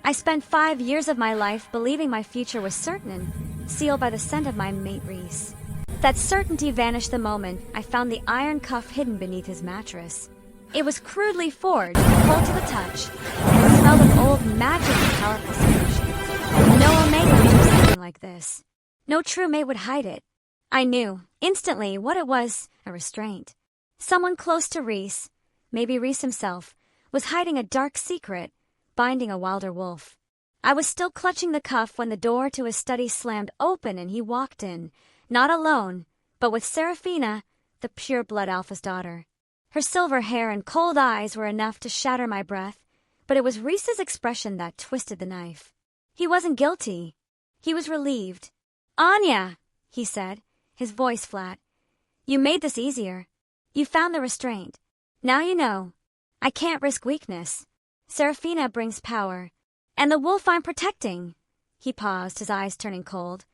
I spent 5 years of my life believing my future was certain, sealed by the scent of my mate Rhys. That certainty vanished the moment I found the iron cuff hidden beneath his mattress. It was crudely forged, cold to the touch, and it smelled of old magic and powerful solutions. No Omega would do something like this. No true mate would hide it. I knew, instantly, what it was: a restraint. Someone close to Rhys, maybe Rhys himself, was hiding a dark secret, binding a wilder wolf. I was still clutching the cuff when the door to his study slammed open and he walked in, not alone, but with Seraphina, the pure-blood Alpha's daughter. Her silver hair and cold eyes were enough to shatter my breath, but it was Rhys's expression that twisted the knife. He wasn't guilty. He was relieved. "Anya," he said, his voice flat. "You made this easier. You found the restraint. Now you know. I can't risk weakness. Seraphina brings power. And the wolf I'm protecting," he paused, his eyes turning cold,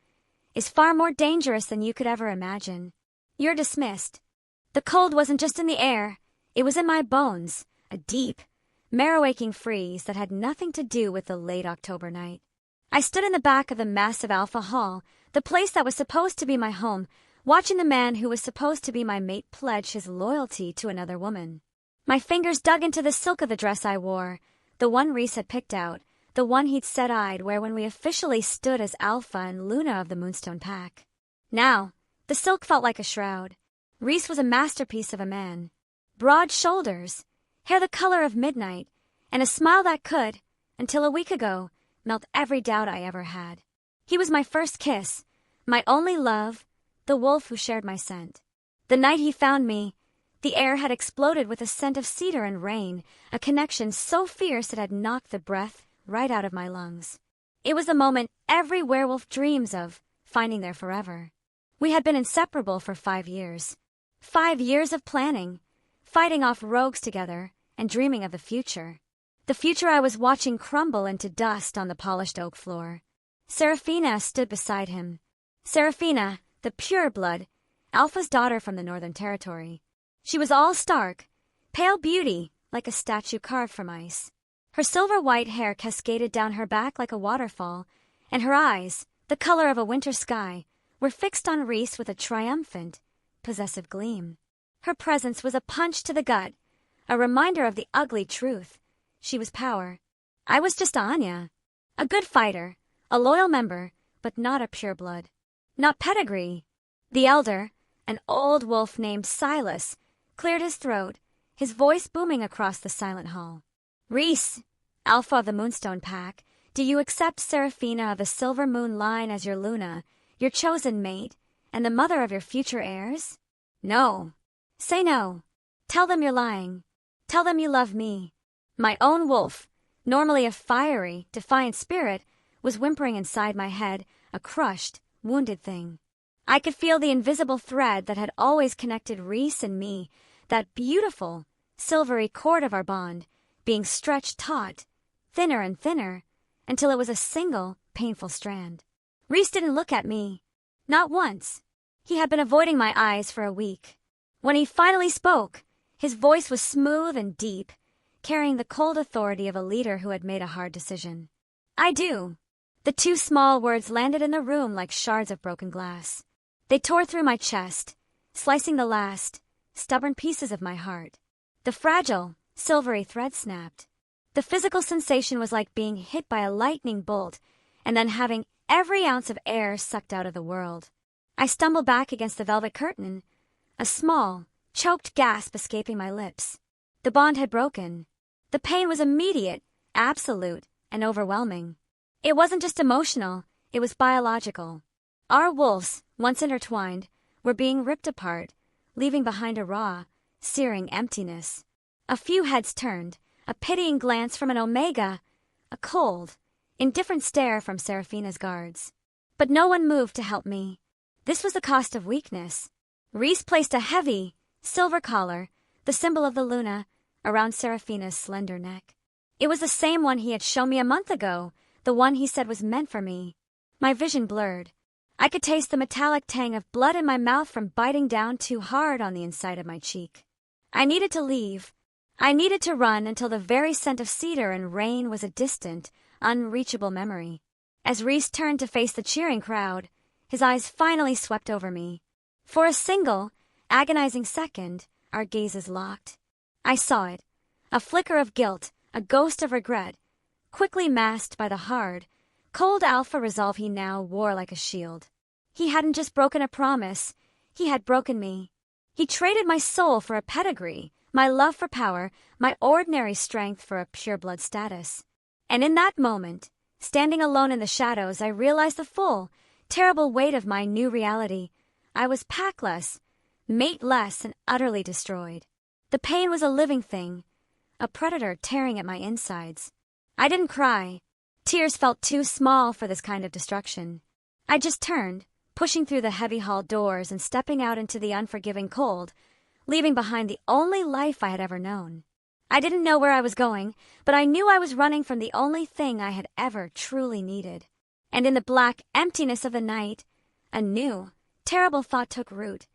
"is far more dangerous than you could ever imagine. You're dismissed." The cold wasn't just in the air. It was in my bones, a deep, marrow-aching freeze that had nothing to do with the late October night. I stood in the back of the massive Alpha Hall, the place that was supposed to be my home, watching the man who was supposed to be my mate pledge his loyalty to another woman. My fingers dug into the silk of the dress I wore, the one Rhys had picked out, the one he'd said I'd wear when we officially stood as Alpha and Luna of the Moonstone Pack. Now, the silk felt like a shroud. Rhys was a masterpiece of a man. Broad shoulders, hair the color of midnight, and a smile that could, until a week ago, melt every doubt I ever had. He was my first kiss, my only love, the wolf who shared my scent. The night he found me, the air had exploded with a scent of cedar and rain, a connection so fierce it had knocked the breath right out of my lungs. It was the moment every werewolf dreams of, finding their forever. We had been inseparable for 5 years. 5 years of planning, fighting off rogues together, and dreaming of the future. The future I was watching crumble into dust on the polished oak floor. Seraphina stood beside him. Seraphina, the pure-blood, Alpha's daughter from the Northern Territory. She was all stark, pale beauty, like a statue carved from ice. Her silver-white hair cascaded down her back like a waterfall, and her eyes, the color of a winter sky, were fixed on Rhys with a triumphant, possessive gleam. Her presence was a punch to the gut, a reminder of the ugly truth. She was power. I was just Anya. A good fighter, a loyal member, but not a pure-blood. Not pedigree. The elder, an old wolf named Silas, cleared his throat, his voice booming across the silent hall. "Rhys, Alpha of the Moonstone Pack, do you accept Seraphina of the Silver Moon line as your Luna, your chosen mate, and the mother of your future heirs?" "No." "Say no. Tell them you're lying. Tell them you love me." My own wolf, normally a fiery, defiant spirit, was whimpering inside my head, a crushed, wounded thing. I could feel the invisible thread that had always connected Rhys and me, that beautiful, silvery cord of our bond, being stretched taut, thinner and thinner, until it was a single, painful strand. Rhys didn't look at me. Not once. He had been avoiding my eyes for a week. When he finally spoke, his voice was smooth and deep, carrying the cold authority of a leader who had made a hard decision. "I do." The 2 small words landed in the room like shards of broken glass. They tore through my chest, slicing the last, stubborn pieces of my heart. The fragile, silvery thread snapped. The physical sensation was like being hit by a lightning bolt and then having every ounce of air sucked out of the world. I stumbled back against the velvet curtain, a small, choked gasp escaping my lips. The bond had broken. The pain was immediate, absolute, and overwhelming. It wasn't just emotional, it was biological. Our wolves, once intertwined, were being ripped apart, leaving behind a raw, searing emptiness. A few heads turned, a pitying glance from an Omega, a cold, indifferent stare from Seraphina's guards. But no one moved to help me. This was the cost of weakness. Rhys placed a heavy, silver collar, the symbol of the Luna, around Seraphina's slender neck. It was the same one he had shown me a month ago, the one he said was meant for me. My vision blurred. I could taste the metallic tang of blood in my mouth from biting down too hard on the inside of my cheek. I needed to leave. I needed to run until the very scent of cedar and rain was a distant, unreachable memory. As Rhys turned to face the cheering crowd, his eyes finally swept over me. For a single, agonizing second, our gazes locked. I saw it, a flicker of guilt, a ghost of regret, quickly masked by the hard, cold alpha resolve he now wore like a shield. He hadn't just broken a promise, he had broken me. He traded my soul for a pedigree, my love for power, my ordinary strength for a pure-blood status. And in that moment, standing alone in the shadows, I realized the full, terrible weight of my new reality. I was packless, mateless, and utterly destroyed. The pain was a living thing, a predator tearing at my insides. I didn't cry. Tears felt too small for this kind of destruction. I just turned, pushing through the heavy hall doors and stepping out into the unforgiving cold, leaving behind the only life I had ever known. I didn't know where I was going, but I knew I was running from the only thing I had ever truly needed. And in the black emptiness of the night, a new, terrible thought took root.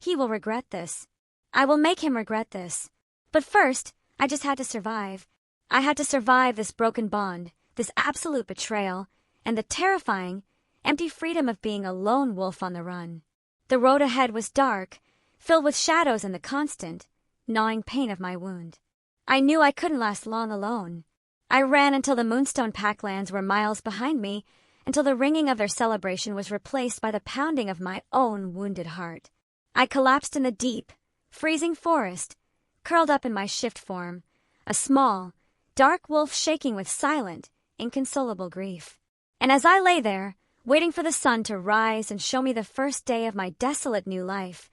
He will regret this. I will make him regret this. But first, I just had to survive. I had to survive this broken bond, this absolute betrayal, and the terrifying, empty freedom of being a lone wolf on the run. The road ahead was dark, filled with shadows and the constant, gnawing pain of my wound. I knew I couldn't last long alone. I ran until the Moonstone Packlands were miles behind me, until the ringing of their celebration was replaced by the pounding of my own wounded heart. I collapsed in the deep, freezing forest, curled up in my shift form, a small, dark wolf shaking with silent, inconsolable grief. And as I lay there, waiting for the sun to rise and show me the first day of my desolate new life,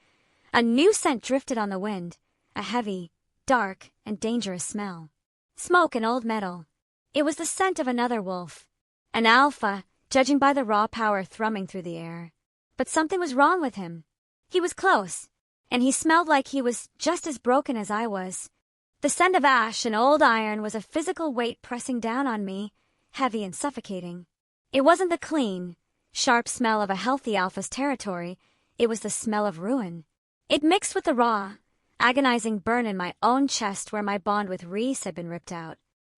a new scent drifted on the wind, a heavy, dark, and dangerous smell. Smoke and old metal. It was the scent of another wolf. An alpha, judging by the raw power thrumming through the air. But something was wrong with him. He was close, and he smelled like he was just as broken as I was. The scent of ash and old iron was a physical weight pressing down on me, heavy and suffocating. It wasn't the clean, sharp smell of a healthy alpha's territory, it was the smell of ruin. It mixed with the raw, agonizing burn in my own chest where my bond with Rhys had been ripped out.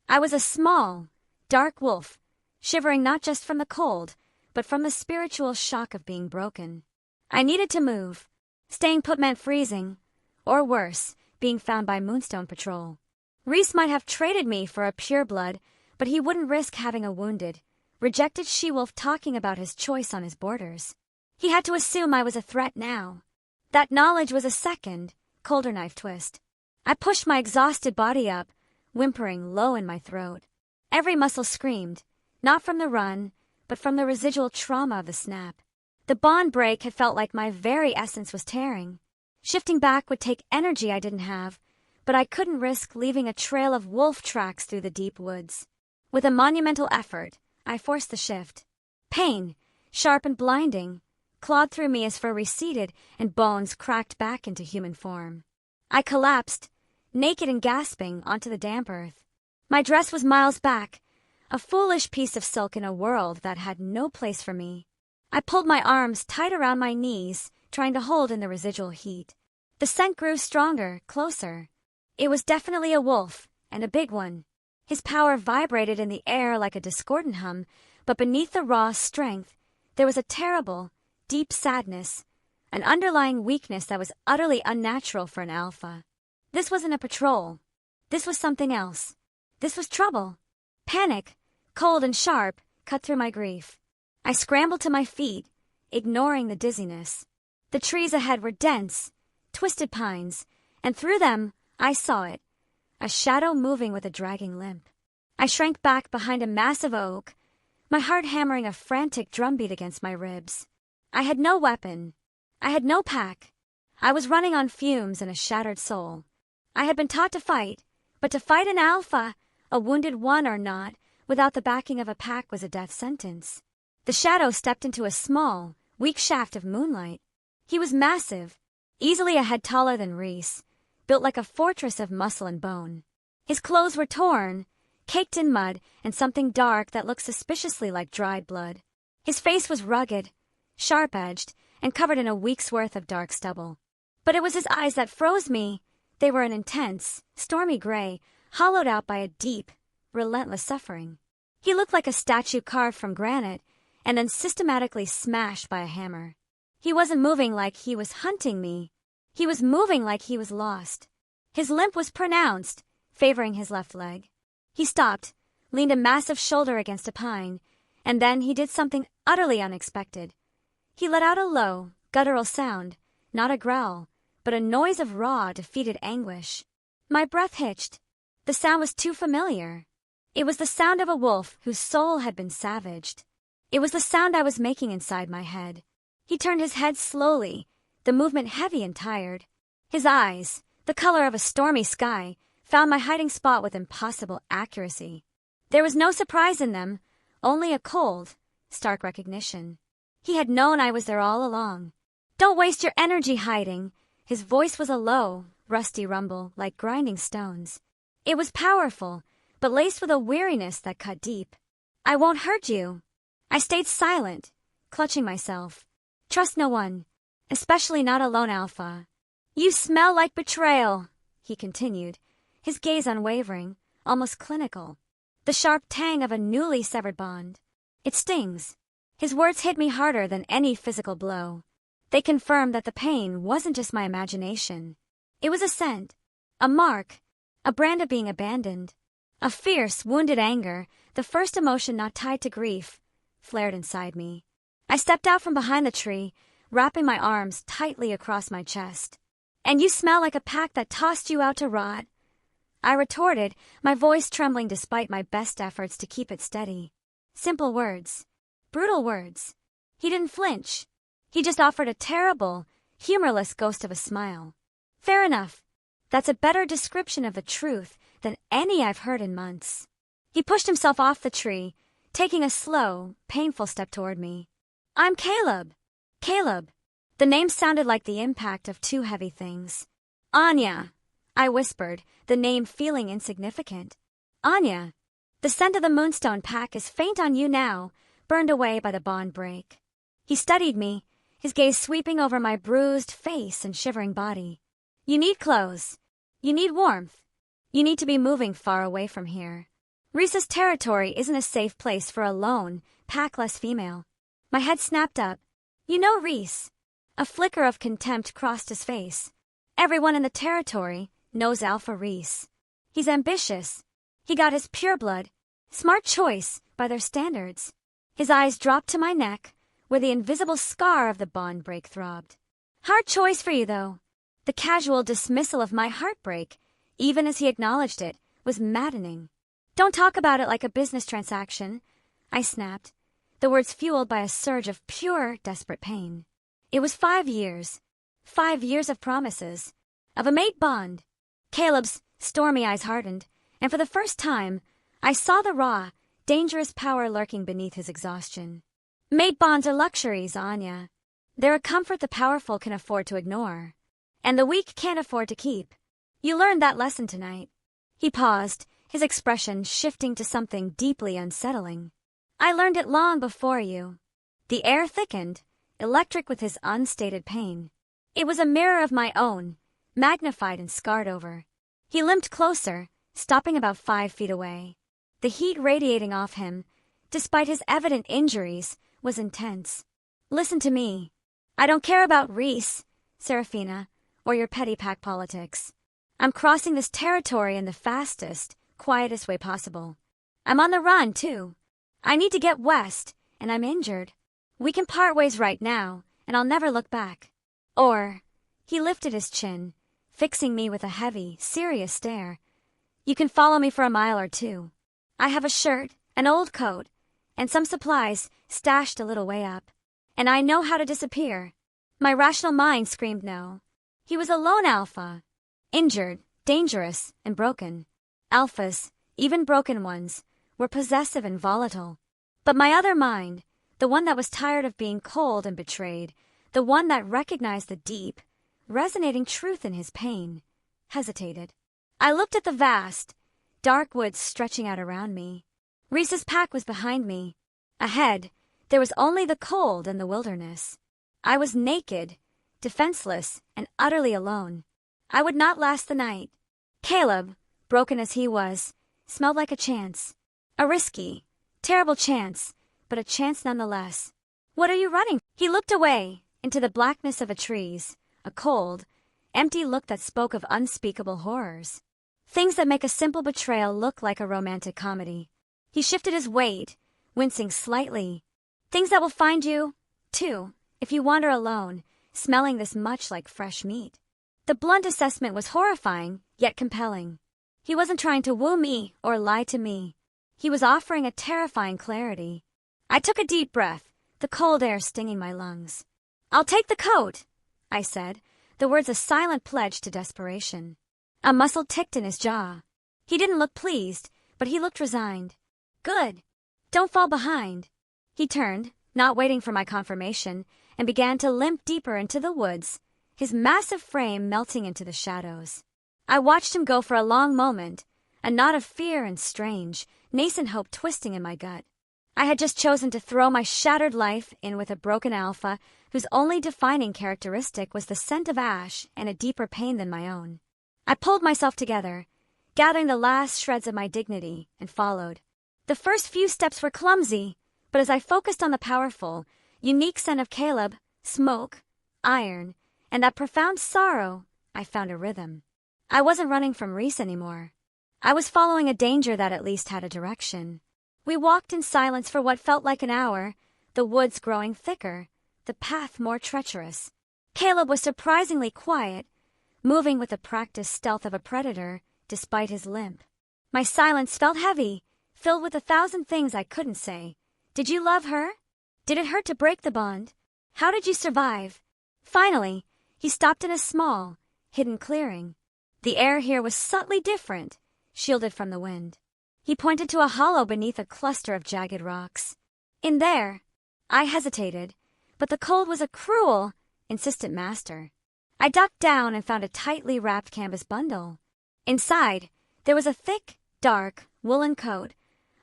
I was a small, dark wolf, shivering not just from the cold, but from the spiritual shock of being broken. I needed to move. Staying put meant freezing, or worse, being found by Moonstone Patrol. Rhys might have traded me for a pureblood, but he wouldn't risk having a wounded, rejected she-wolf talking about his choice on his borders. He had to assume I was a threat now. That knowledge was a second, colder knife twist. I pushed my exhausted body up, whimpering low in my throat. Every muscle screamed, not from the run, but from the residual trauma of the snap. The bond break had felt like my very essence was tearing. Shifting back would take energy I didn't have, but I couldn't risk leaving a trail of wolf tracks through the deep woods. With a monumental effort, I forced the shift. Pain, sharp and blinding, clawed through me as fur receded and bones cracked back into human form. I collapsed, naked and gasping, onto the damp earth. My dress was miles back, a foolish piece of silk in a world that had no place for me. I pulled my arms tight around my knees, trying to hold in the residual heat. The scent grew stronger, closer. It was definitely a wolf, and a big one. His power vibrated in the air like a discordant hum, but beneath the raw strength, there was a terrible, deep sadness, an underlying weakness that was utterly unnatural for an alpha. This wasn't a patrol. This was something else. This was trouble. Panic, cold and sharp, cut through my grief. I scrambled to my feet, ignoring the dizziness. The trees ahead were dense, twisted pines, and through them, I saw it, a shadow moving with a dragging limp. I shrank back behind a massive oak, my heart hammering a frantic drumbeat against my ribs. I had no weapon. I had no pack. I was running on fumes and a shattered soul. I had been taught to fight, but to fight an alpha, a wounded one or not, without the backing of a pack was a death sentence. The shadow stepped into a small, weak shaft of moonlight. He was massive, easily a head taller than Rhys, built like a fortress of muscle and bone. His clothes were torn, caked in mud, and something dark that looked suspiciously like dried blood. His face was rugged, sharp-edged, and covered in a week's worth of dark stubble. But it was his eyes that froze me. They were an intense, stormy gray, hollowed out by a deep, relentless suffering. He looked like a statue carved from granite and then systematically smashed by a hammer. He wasn't moving like he was hunting me. He was moving like he was lost. His limp was pronounced, favoring his left leg. He stopped, leaned a massive shoulder against a pine, and then he did something utterly unexpected. He let out a low, guttural sound, not a growl, but a noise of raw, defeated anguish. My breath hitched. The sound was too familiar. It was the sound of a wolf whose soul had been savaged. It was the sound I was making inside my head. He turned his head slowly, the movement heavy and tired. His eyes, the color of a stormy sky, found my hiding spot with impossible accuracy. There was no surprise in them, only a cold, stark recognition. He had known I was there all along. "Don't waste your energy hiding." His voice was a low, rusty rumble like grinding stones. It was powerful, but laced with a weariness that cut deep. "I won't hurt you." I stayed silent, clutching myself. "Trust no one, especially not a lone alpha." "You smell like betrayal," he continued, his gaze unwavering, almost clinical. The sharp tang of a newly severed bond. "It stings." His words hit me harder than any physical blow. They confirmed that the pain wasn't just my imagination. It was a scent, a mark, a brand of being abandoned. A fierce, wounded anger, the first emotion not tied to grief, flared inside me. I stepped out from behind the tree, wrapping my arms tightly across my chest. "And you smell like a pack that tossed you out to rot," I retorted, my voice trembling despite my best efforts to keep it steady. Simple words. Brutal words. He didn't flinch. He just offered a terrible, humorless ghost of a smile. "Fair enough. That's a better description of the truth than any I've heard in months." He pushed himself off the tree, taking a slow, painful step toward me. "I'm Caleb." Caleb. The name sounded like the impact of two heavy things. "Anya," I whispered, the name feeling insignificant. "Anya. The scent of the Moonstone pack is faint on you now, burned away by the bond break." He studied me, his gaze sweeping over my bruised face and shivering body. "You need clothes. You need warmth. You need to be moving far away from here. Rhys's territory isn't a safe place for a lone, packless female." My head snapped up. "You know Rhys." A flicker of contempt crossed his face. "Everyone in the territory knows Alpha Rhys. He's ambitious. He got his pureblood, smart choice by their standards." His eyes dropped to my neck, where the invisible scar of the bond break throbbed. "Hard choice for you, though." The casual dismissal of my heartbreak, even as he acknowledged it, was maddening. "Don't talk about it like a business transaction," I snapped, the words fueled by a surge of pure, desperate pain. It was 5 years. 5 years of promises. Of a mate bond. Caleb's stormy eyes hardened, and for the first time, I saw the raw, dangerous power lurking beneath his exhaustion. Mate bonds are luxuries, Anya. They're a comfort the powerful can afford to ignore, and the weak can't afford to keep. You learned that lesson tonight. He paused, his expression shifting to something deeply unsettling. "I learned it long before you." The air thickened, electric with his unstated pain. It was a mirror of my own, magnified and scarred over. He limped closer, stopping about 5 feet away. The heat radiating off him, despite his evident injuries, was intense. "Listen to me. I don't care about Rhys, Seraphina, or your petty pack politics. I'm crossing this territory in the fastest, quietest way possible. I'm on the run, too. I need to get west, and I'm injured. We can part ways right now, and I'll never look back. Or," he lifted his chin, fixing me with a heavy, serious stare, "you can follow me for a mile or two. I have a shirt, an old coat, and some supplies stashed a little way up. And I know how to disappear." My rational mind screamed no. He was a lone alpha. Injured, dangerous, and broken. Alphas, even broken ones, were possessive and volatile. But my other mind, the one that was tired of being cold and betrayed, the one that recognized the deep, resonating truth in his pain, hesitated. I looked at the vast, dark woods stretching out around me. Rhys's pack was behind me. Ahead, there was only the cold and the wilderness. I was naked, defenseless, and utterly alone. I would not last the night. Caleb, broken as he was, smelled like a chance. A risky, Terrible chance, but a chance nonetheless. What are you running? He looked away, into the blackness of the trees, a cold, empty look that spoke of unspeakable horrors. Things that make a simple betrayal look like a romantic comedy. He shifted his weight, wincing slightly. Things that will find you, too, if you wander alone, smelling this much like fresh meat. The blunt assessment was horrifying, yet compelling. He wasn't trying to woo me or lie to me. He was offering a terrifying clarity. I took a deep breath, the cold air stinging my lungs. "I'll take the coat," I said, the words a silent pledge to desperation. A muscle ticked in his jaw. He didn't look pleased, but he looked resigned. "Good. Don't fall behind." He turned, not waiting for my confirmation, and began to limp deeper into the woods, his massive frame melting into the shadows. I watched him go for a long moment, a knot of fear and strange, nascent hope twisting in my gut. I had just chosen to throw my shattered life in with a broken alpha whose only defining characteristic was the scent of ash and a deeper pain than my own. I pulled myself together, gathering the last shreds of my dignity, and followed. The first few steps were clumsy, but as I focused on the powerful, unique scent of Caleb, smoke, iron, and that profound sorrow, I found a rhythm. I wasn't running from Rhys anymore. I was following a danger that at least had a direction. We walked in silence for what felt like an hour, the woods growing thicker, the path more treacherous. Caleb was surprisingly quiet, moving with the practiced stealth of a predator, despite his limp. My silence felt heavy, filled with 1,000 things I couldn't say. Did you love her? Did it hurt to break the bond? How did you survive? Finally, he stopped in a small, hidden clearing. The air here was subtly different, shielded from the wind. He pointed to a hollow beneath a cluster of jagged rocks. In there, I hesitated, but the cold was a cruel, insistent master. I ducked down and found a tightly wrapped canvas bundle. Inside, there was a thick, dark, woolen coat,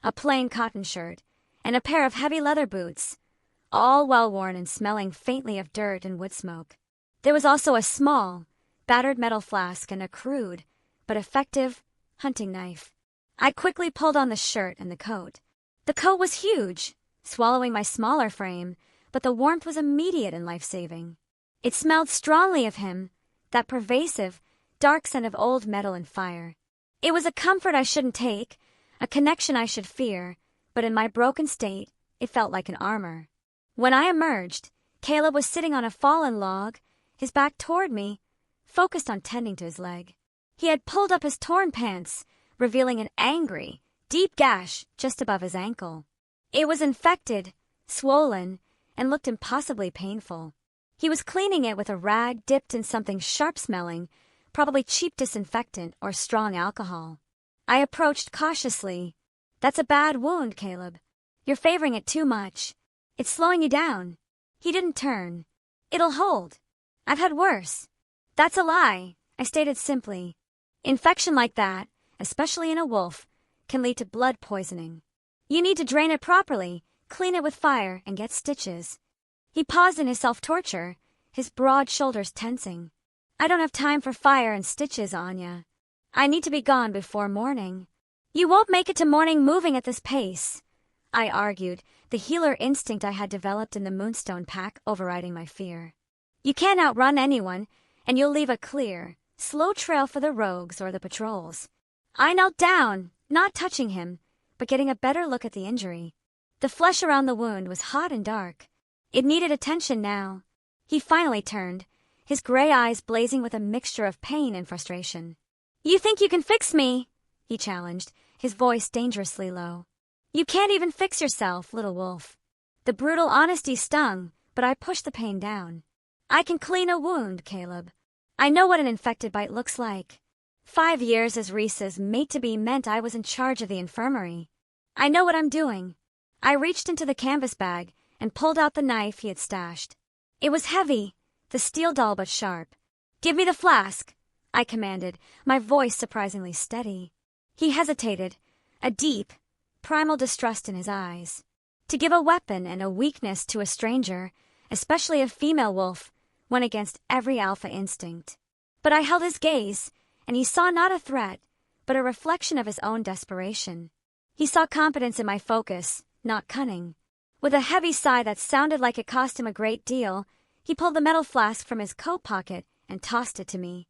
a plain cotton shirt, and a pair of heavy leather boots, all well-worn and smelling faintly of dirt and wood smoke. There was also a small, battered metal flask and a crude, but effective, hunting knife. I quickly pulled on the shirt and the coat. The coat was huge, swallowing my smaller frame, but the warmth was immediate and life-saving. It smelled strongly of him, that pervasive, dark scent of old metal and fire. It was a comfort I shouldn't take, a connection I should fear, but in my broken state, it felt like an armor. When I emerged, Caleb was sitting on a fallen log, his back toward me, focused on tending to his leg. He had pulled up his torn pants, revealing an angry, deep gash just above his ankle. It was infected, swollen, and looked impossibly painful. He was cleaning it with a rag dipped in something sharp-smelling, probably cheap disinfectant or strong alcohol. I approached cautiously. "That's a bad wound, Caleb. You're favoring it too much. It's slowing you down." He didn't turn. "It'll hold. I've had worse." "That's a lie," I stated simply. "Infection like that, especially in a wolf, can lead to blood poisoning. You need to drain it properly, clean it with fire, and get stitches." He paused in his self-torture, his broad shoulders tensing. "I don't have time for fire and stitches, Anya. I need to be gone before morning." "You won't make it to morning moving at this pace," I argued, the healer instinct I had developed in the Moonstone pack overriding my fear. "You can't outrun anyone, and you'll leave a clear, slow trail for the rogues or the patrols." I knelt down, not touching him, but getting a better look at the injury. The flesh around the wound was hot and dark. It needed attention now. He finally turned, his gray eyes blazing with a mixture of pain and frustration. "You think you can fix me?" he challenged, his voice dangerously low. "You can't even fix yourself, little wolf." The brutal honesty stung, but I pushed the pain down. "I can clean a wound, Caleb. I know what an infected bite looks like. 5 years as Rhys's mate-to-be meant I was in charge of the infirmary. I know what I'm doing." I reached into the canvas bag and pulled out the knife he had stashed. It was heavy, the steel dull but sharp. "Give me the flask," I commanded, my voice surprisingly steady. He hesitated, a deep, primal distrust in his eyes. To give a weapon and a weakness to a stranger, especially a female wolf, went against every alpha instinct. But I held his gaze, and he saw not a threat, but a reflection of his own desperation. He saw confidence in my focus, not cunning. With a heavy sigh that sounded like it cost him a great deal, he pulled the metal flask from his coat pocket and tossed it to me.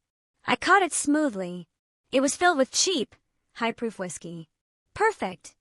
I caught it smoothly. It was filled with cheap, high-proof whiskey. Perfect.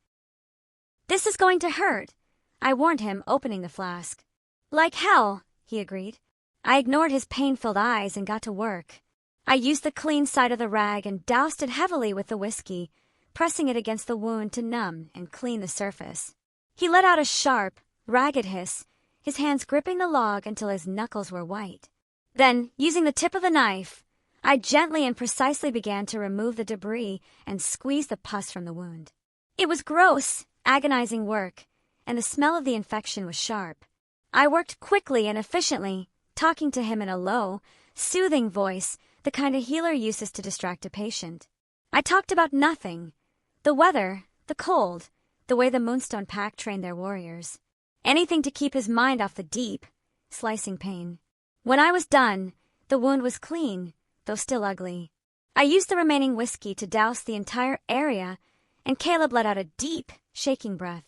This is going to hurt, I warned him, opening the flask. Like hell, he agreed. I ignored his pain-filled eyes and got to work. I used the clean side of the rag and doused it heavily with the whiskey, pressing it against the wound to numb and clean the surface. He let out a sharp, ragged hiss, his hands gripping the log until his knuckles were white. Then, using the tip of the knife, I gently and precisely began to remove the debris and squeeze the pus from the wound. It was gross, agonizing work, and the smell of the infection was sharp. I worked quickly and efficiently, talking to him in a low, soothing voice, the kind a healer uses to distract a patient. I talked about nothing. The weather, the cold, the way the Moonstone Pack trained their warriors. Anything to keep his mind off the deep, slicing pain. When I was done, the wound was clean, though still ugly. I used the remaining whiskey to douse the entire area, and Caleb let out a deep, shaking breath.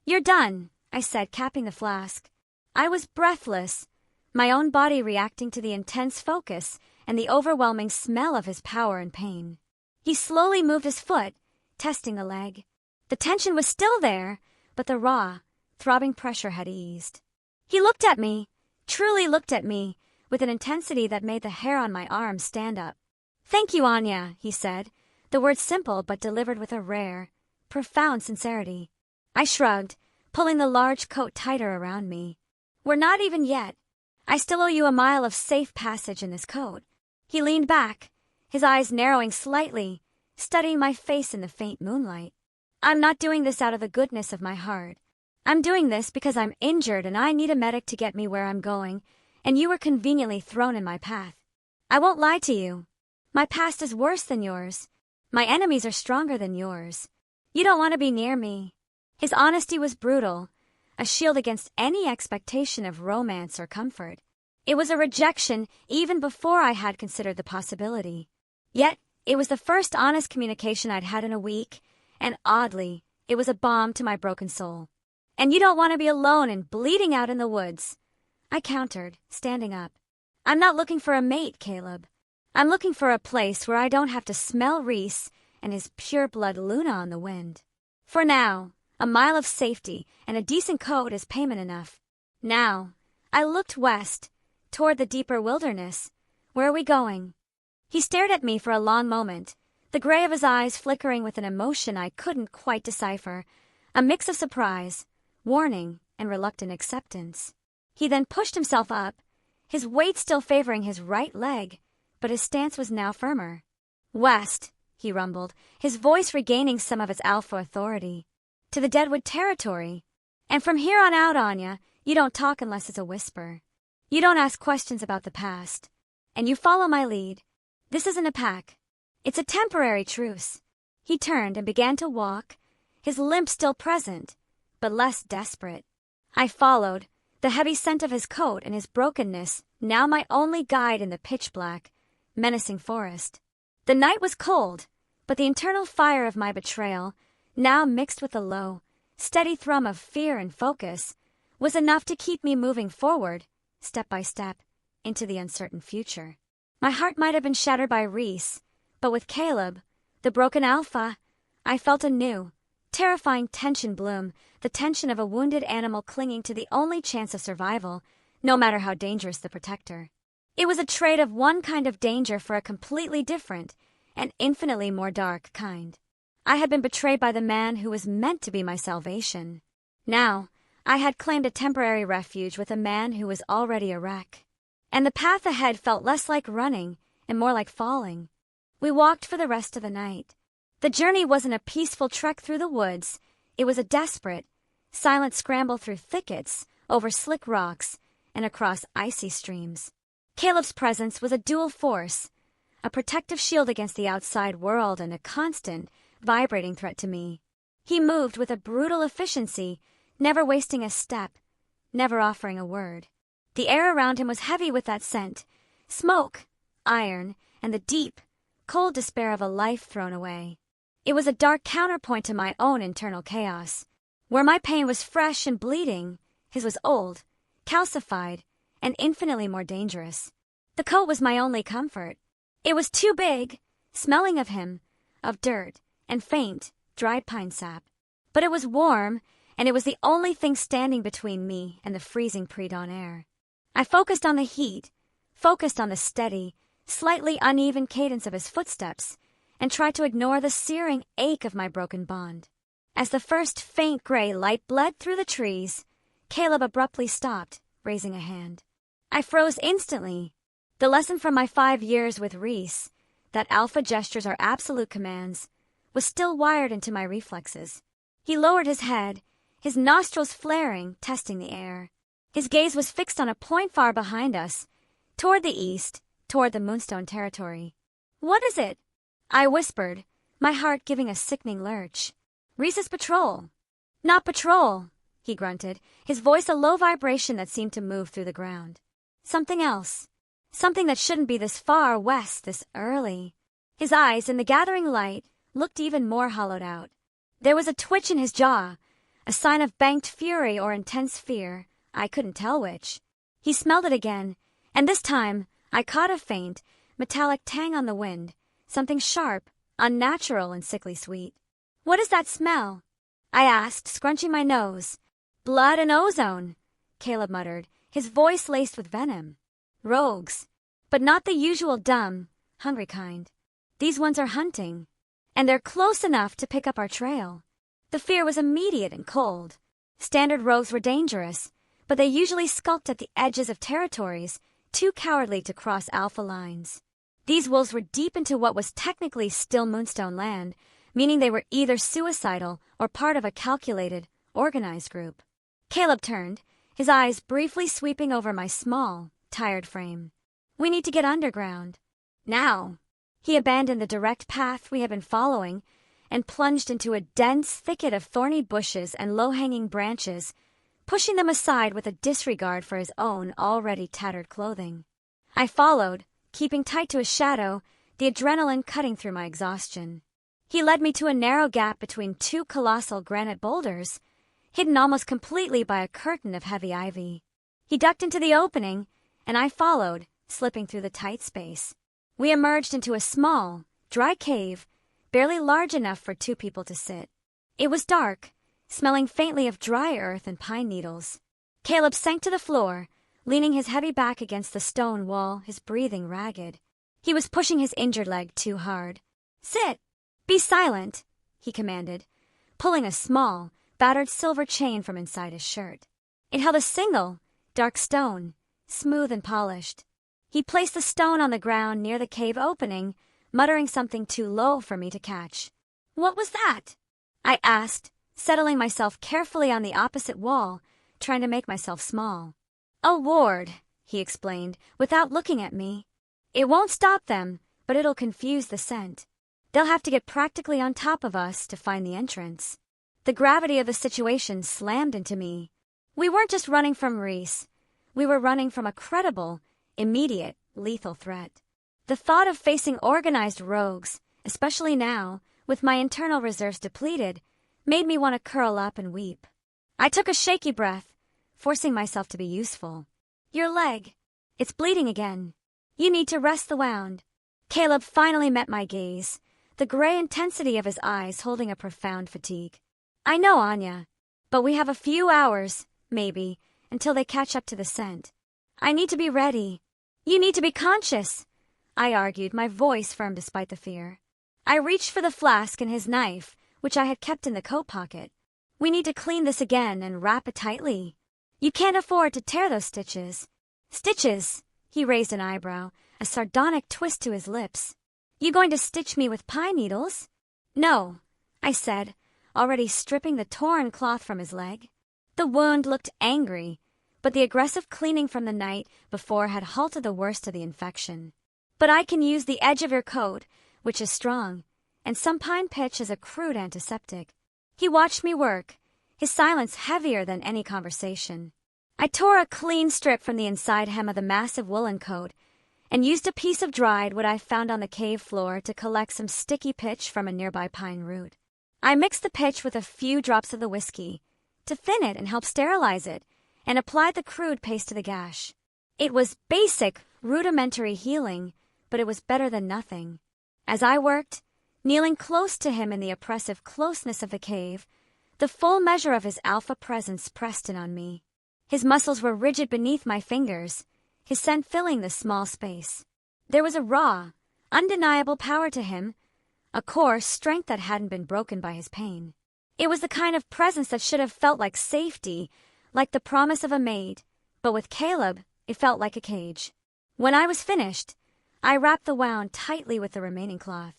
"You're done," I said, capping the flask. I was breathless, my own body reacting to the intense focus and the overwhelming smell of his power and pain. He slowly moved his foot, testing the leg. The tension was still there, but the raw, throbbing pressure had eased. He looked at me, truly looked at me, with an intensity that made the hair on my arm stand up. "Thank you, Anya," he said, the words simple but delivered with a rare, profound sincerity. I shrugged, pulling the large coat tighter around me. "We're not even yet. I still owe you a mile of safe passage in this coat." He leaned back, his eyes narrowing slightly, studying my face in the faint moonlight. "I'm not doing this out of the goodness of my heart. I'm doing this because I'm injured and I need a medic to get me where I'm going, and you were conveniently thrown in my path. I won't lie to you. My past is worse than yours. My enemies are stronger than yours. You don't want to be near me." His honesty was brutal, a shield against any expectation of romance or comfort. It was a rejection even before I had considered the possibility. Yet, it was the first honest communication I'd had in a week, and oddly, it was a balm to my broken soul. "And you don't want to be alone and bleeding out in the woods," I countered, standing up. "I'm not looking for a mate, Caleb. I'm looking for a place where I don't have to smell Rhys and his pure-blood Luna on the wind. For now, a mile of safety and a decent coat is payment enough." Now, I looked west, toward the deeper wilderness. "Where are we going?" He stared at me for a long moment, the gray of his eyes flickering with an emotion I couldn't quite decipher, a mix of surprise, warning, and reluctant acceptance. He then pushed himself up, his weight still favoring his right leg, but his stance was now firmer. "West," he rumbled, his voice regaining some of its alpha authority. "To the Deadwood territory. And from here on out, Anya, you don't talk unless it's a whisper. You don't ask questions about the past. And you follow my lead. This isn't a pack. It's a temporary truce." He turned and began to walk, his limp still present, but less desperate. I followed, the heavy scent of his coat and his brokenness now my only guide in the pitch-black, menacing forest. The night was cold, but the internal fire of my betrayal, now mixed with the low, steady thrum of fear and focus, was enough to keep me moving forward, step by step, into the uncertain future. My heart might have been shattered by Rhys, but with Caleb, the broken alpha, I felt a new, terrifying tension bloom, the tension of a wounded animal clinging to the only chance of survival, no matter how dangerous the protector. It was a trade of one kind of danger for a completely different and infinitely more dark kind. I had been betrayed by the man who was meant to be my salvation. Now, I had claimed a temporary refuge with a man who was already a wreck. And the path ahead felt less like running and more like falling. We walked for the rest of the night. The journey wasn't a peaceful trek through the woods. It was a desperate, silent scramble through thickets, over slick rocks, and across icy streams. Caleb's presence was a dual force, a protective shield against the outside world and a constant, vibrating threat to me. He moved with a brutal efficiency, never wasting a step, never offering a word. The air around him was heavy with that scent, smoke, iron, and the deep, cold despair of a life thrown away. It was a dark counterpoint to my own internal chaos. Where my pain was fresh and bleeding, his was old, calcified, and infinitely more dangerous. The coat was my only comfort. It was too big, smelling of him, of dirt, and faint, dried pine sap. But it was warm, and it was the only thing standing between me and the freezing pre-dawn air. I focused on the heat, focused on the steady, slightly uneven cadence of his footsteps, and tried to ignore the searing ache of my broken bond. As the first faint gray light bled through the trees, Caleb abruptly stopped, raising a hand. I froze instantly. The lesson from my 5 years with Rhys, that alpha gestures are absolute commands, was still wired into my reflexes. He lowered his head, his nostrils flaring, testing the air. His gaze was fixed on a point far behind us, toward the east, toward the Moonstone territory. "What is it?" I whispered, my heart giving a sickening lurch. "Rhys's patrol." "Not patrol," he grunted, his voice a low vibration that seemed to move through the ground. "Something else. Something that shouldn't be this far west this early." His eyes, in the gathering light, looked even more hollowed out. There was a twitch in his jaw, a sign of banked fury or intense fear. I couldn't tell which. He smelled it again, and this time I caught a faint, metallic tang on the wind, something sharp, unnatural, and sickly sweet. "What is that smell?" I asked, scrunching my nose. "Blood and ozone," Caleb muttered, his voice laced with venom. "Rogues, but not the usual dumb, hungry kind. These ones are hunting, and they're close enough to pick up our trail." The fear was immediate and cold. Standard rogues were dangerous, but they usually skulked at the edges of territories, too cowardly to cross alpha lines. These wolves were deep into what was technically still Moonstone land, meaning they were either suicidal or part of a calculated, organized group. Caleb turned, his eyes briefly sweeping over my small, tired frame. "We need to get underground. Now." He abandoned the direct path we had been following and plunged into a dense thicket of thorny bushes and low-hanging branches, pushing them aside with a disregard for his own already tattered clothing. I followed, keeping tight to his shadow, the adrenaline cutting through my exhaustion. He led me to a narrow gap between two colossal granite boulders, hidden almost completely by a curtain of heavy ivy. He ducked into the opening, and I followed, slipping through the tight space. We emerged into a small, dry cave, barely large enough for 2 people to sit. It was dark, smelling faintly of dry earth and pine needles. Caleb sank to the floor, leaning his heavy back against the stone wall, his breathing ragged. He was pushing his injured leg too hard. "Sit! Be silent!" he commanded, pulling a small, battered silver chain from inside his shirt. It held a single, dark stone, smooth and polished. He placed the stone on the ground near the cave opening, muttering something too low for me to catch. "What was that?" I asked, settling myself carefully on the opposite wall, trying to make myself small. "A ward," he explained, without looking at me. "It won't stop them, but it'll confuse the scent. They'll have to get practically on top of us to find the entrance." The gravity of the situation slammed into me. We weren't just running from Rhys. We were running from a credible, immediate, lethal threat. The thought of facing organized rogues, especially now, with my internal reserves depleted, made me want to curl up and weep. I took a shaky breath, forcing myself to be useful. "Your leg. It's bleeding again. You need to rest the wound." Caleb finally met my gaze, the gray intensity of his eyes holding a profound fatigue. "I know, Anya, but we have a few hours, maybe, until they catch up to the scent. I need to be ready. You need to be conscious," I argued, my voice firm despite the fear. I reached for the flask and his knife, which I had kept in the coat pocket. "We need to clean this again and wrap it tightly. You can't afford to tear those stitches." "Stitches?" He raised an eyebrow, a sardonic twist to his lips. "You going to stitch me with pine needles?" "No," I said, already stripping the torn cloth from his leg. The wound looked angry, but the aggressive cleaning from the night before had halted the worst of the infection. "But I can use the edge of your coat, which is strong, and some pine pitch as a crude antiseptic." He watched me work, his silence heavier than any conversation. I tore a clean strip from the inside hem of the massive woolen coat and used a piece of dried wood I found on the cave floor to collect some sticky pitch from a nearby pine root. I mixed the pitch with a few drops of the whiskey, to thin it and help sterilize it, and applied the crude paste to the gash. It was basic, rudimentary healing, but it was better than nothing. As I worked, kneeling close to him in the oppressive closeness of the cave, the full measure of his alpha presence pressed in on me. His muscles were rigid beneath my fingers, his scent filling the small space. There was a raw, undeniable power to him, a core strength that hadn't been broken by his pain. It was the kind of presence that should have felt like safety, like the promise of a mate, but with Caleb, it felt like a cage. When I was finished, I wrapped the wound tightly with the remaining cloth.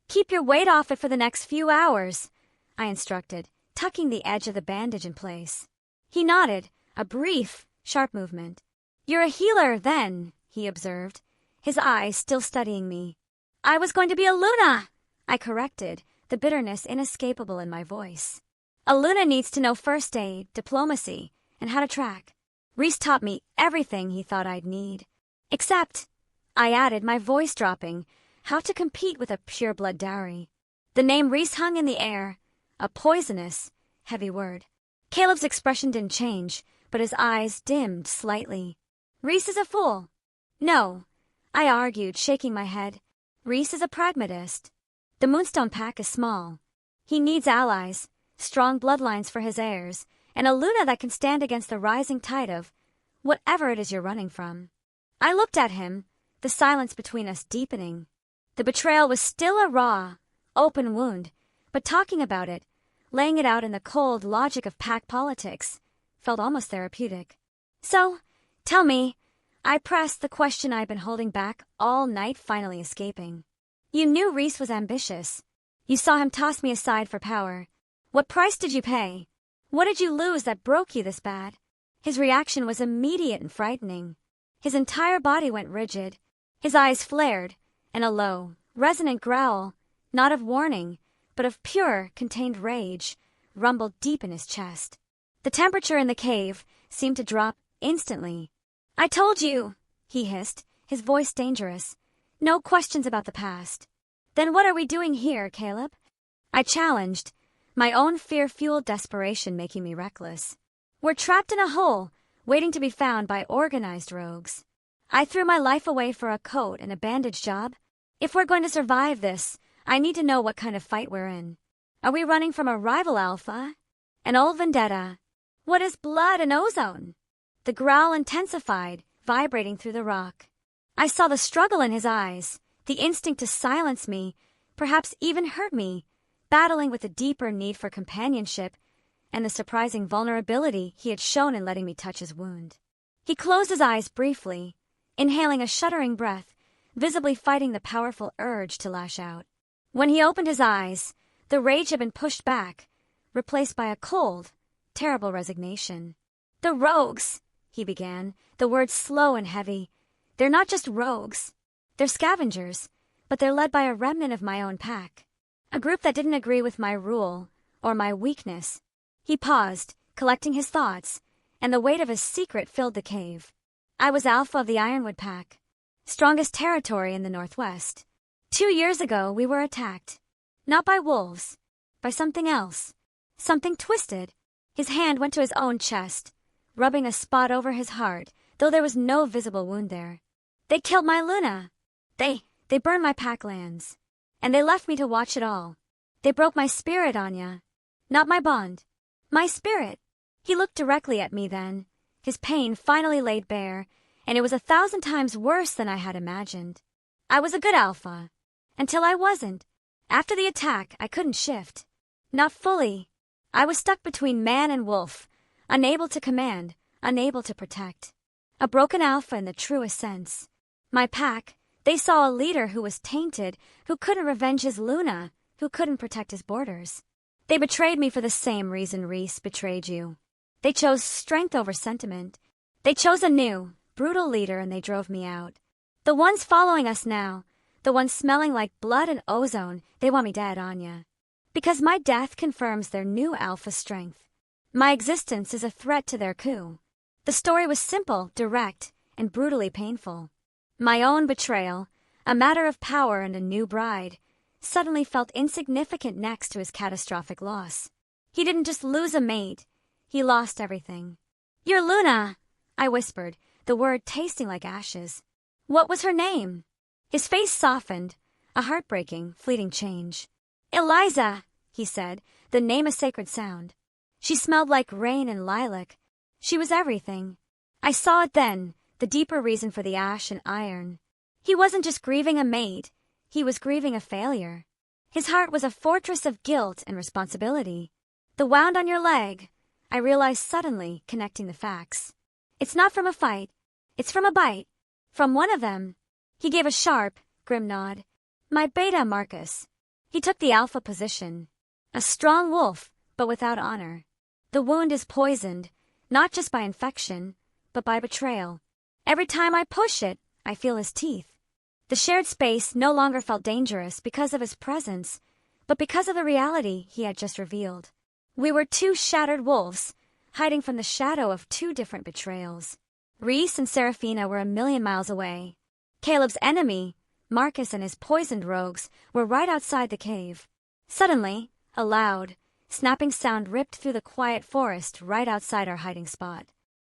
"Keep your weight off it for the next few hours," I instructed, tucking the edge of the bandage in place. He nodded, a brief, sharp movement. "You're a healer, then," he observed, his eyes still studying me. "I was going to be a Luna," I corrected, the bitterness inescapable in my voice. "A Luna needs to know first aid, diplomacy, and how to track. Rhys taught me everything he thought I'd need. Except," I added, my voice dropping, "how to compete with a pure-blood dowry." The name Rhys hung in the air, a poisonous, heavy word. Caleb's expression didn't change, but his eyes dimmed slightly. "Rhys is a fool." "No," I argued, shaking my head. "Rhys is a pragmatist. The Moonstone Pack is small. He needs allies, strong bloodlines for his heirs, and a Luna that can stand against the rising tide of whatever it is you're running from." I looked at him, the silence between us deepening. The betrayal was still a raw, open wound, but talking about it, laying it out in the cold logic of pack politics, felt almost therapeutic. "So, tell me," I pressed, the question I'd been holding back all night finally escaping. "You knew Rhys was ambitious. You saw him toss me aside for power. What price did you pay? What did you lose that broke you this bad?" His reaction was immediate and frightening. His entire body went rigid. His eyes flared, and a low, resonant growl, not of warning, but of pure, contained rage, rumbled deep in his chest. The temperature in the cave seemed to drop instantly. "I told you," he hissed, his voice dangerous. "No questions about the past." "Then what are we doing here, Caleb?" I challenged, my own fear-fueled desperation making me reckless. "We're trapped in a hole, waiting to be found by organized rogues. I threw my life away for a coat and a bandage job. If we're going to survive this, I need to know what kind of fight we're in. Are we running from a rival alpha? An old vendetta? What is blood and ozone?" The growl intensified, vibrating through the rock. I saw the struggle in his eyes, the instinct to silence me, perhaps even hurt me, battling with the deeper need for companionship and the surprising vulnerability he had shown in letting me touch his wound. He closed his eyes briefly, inhaling a shuddering breath, visibly fighting the powerful urge to lash out. When he opened his eyes, the rage had been pushed back, replaced by a cold, terrible resignation. "The rogues," he began, the words slow and heavy. "They're not just rogues. They're scavengers, but they're led by a remnant of my own pack. A group that didn't agree with my rule, or my weakness." He paused, collecting his thoughts, and the weight of his secret filled the cave. I was alpha of the Ironwood Pack, strongest territory in the Northwest. 2 years ago we were attacked. Not by wolves, by something else. Something twisted. His hand went to his own chest, rubbing a spot over his heart, though there was no visible wound there. "They killed my Luna. They burned my pack lands. And they left me to watch it all. They broke my spirit, Anya. Not my bond. My spirit." He looked directly at me then, his pain finally laid bare, and it was 1,000 times worse than I had imagined. I was a good alpha. Until I wasn't. After the attack, I couldn't shift. Not fully. I was stuck between man and wolf, unable to command, unable to protect. A broken alpha in the truest sense. My pack, they saw a leader who was tainted, who couldn't revenge his Luna, who couldn't protect his borders. They betrayed me for the same reason Rhys betrayed you. They chose strength over sentiment. They chose a new, brutal leader and they drove me out. The ones following us now, the ones smelling like blood and ozone, they want me dead, Anya. Because my death confirms their new alpha strength. My existence is a threat to their coup. The story was simple, direct, and brutally painful. My own betrayal, a matter of power and a new bride, suddenly felt insignificant next to his catastrophic loss. He didn't just lose a mate, He lost everything. "You're Luna," I whispered, the word tasting like ashes. "What was her name?" His face softened, a heartbreaking, fleeting change. "Eliza," he said, the name a sacred sound. She smelled like rain and lilac. She was everything. I saw it then, the deeper reason for the ash and iron. He wasn't just grieving a mate, he was grieving a failure. His heart was a fortress of guilt and responsibility. "The wound on your leg," I realized suddenly, connecting the facts. "It's not from a fight. It's from a bite. From one of them." He gave a sharp, grim nod. "My beta, Marcus. He took the alpha position. A strong wolf, but without honor. The wound is poisoned, not just by infection, but by betrayal. Every time I push it, I feel his teeth." The shared space no longer felt dangerous because of his presence, but because of the reality he had just revealed. We were two shattered wolves, hiding from the shadow of two different betrayals. Rhys and Seraphina were a million miles away. Caleb's enemy, Marcus and his poisoned rogues, were right outside the cave. Suddenly, a loud, snapping sound ripped through the quiet forest right outside our hiding spot.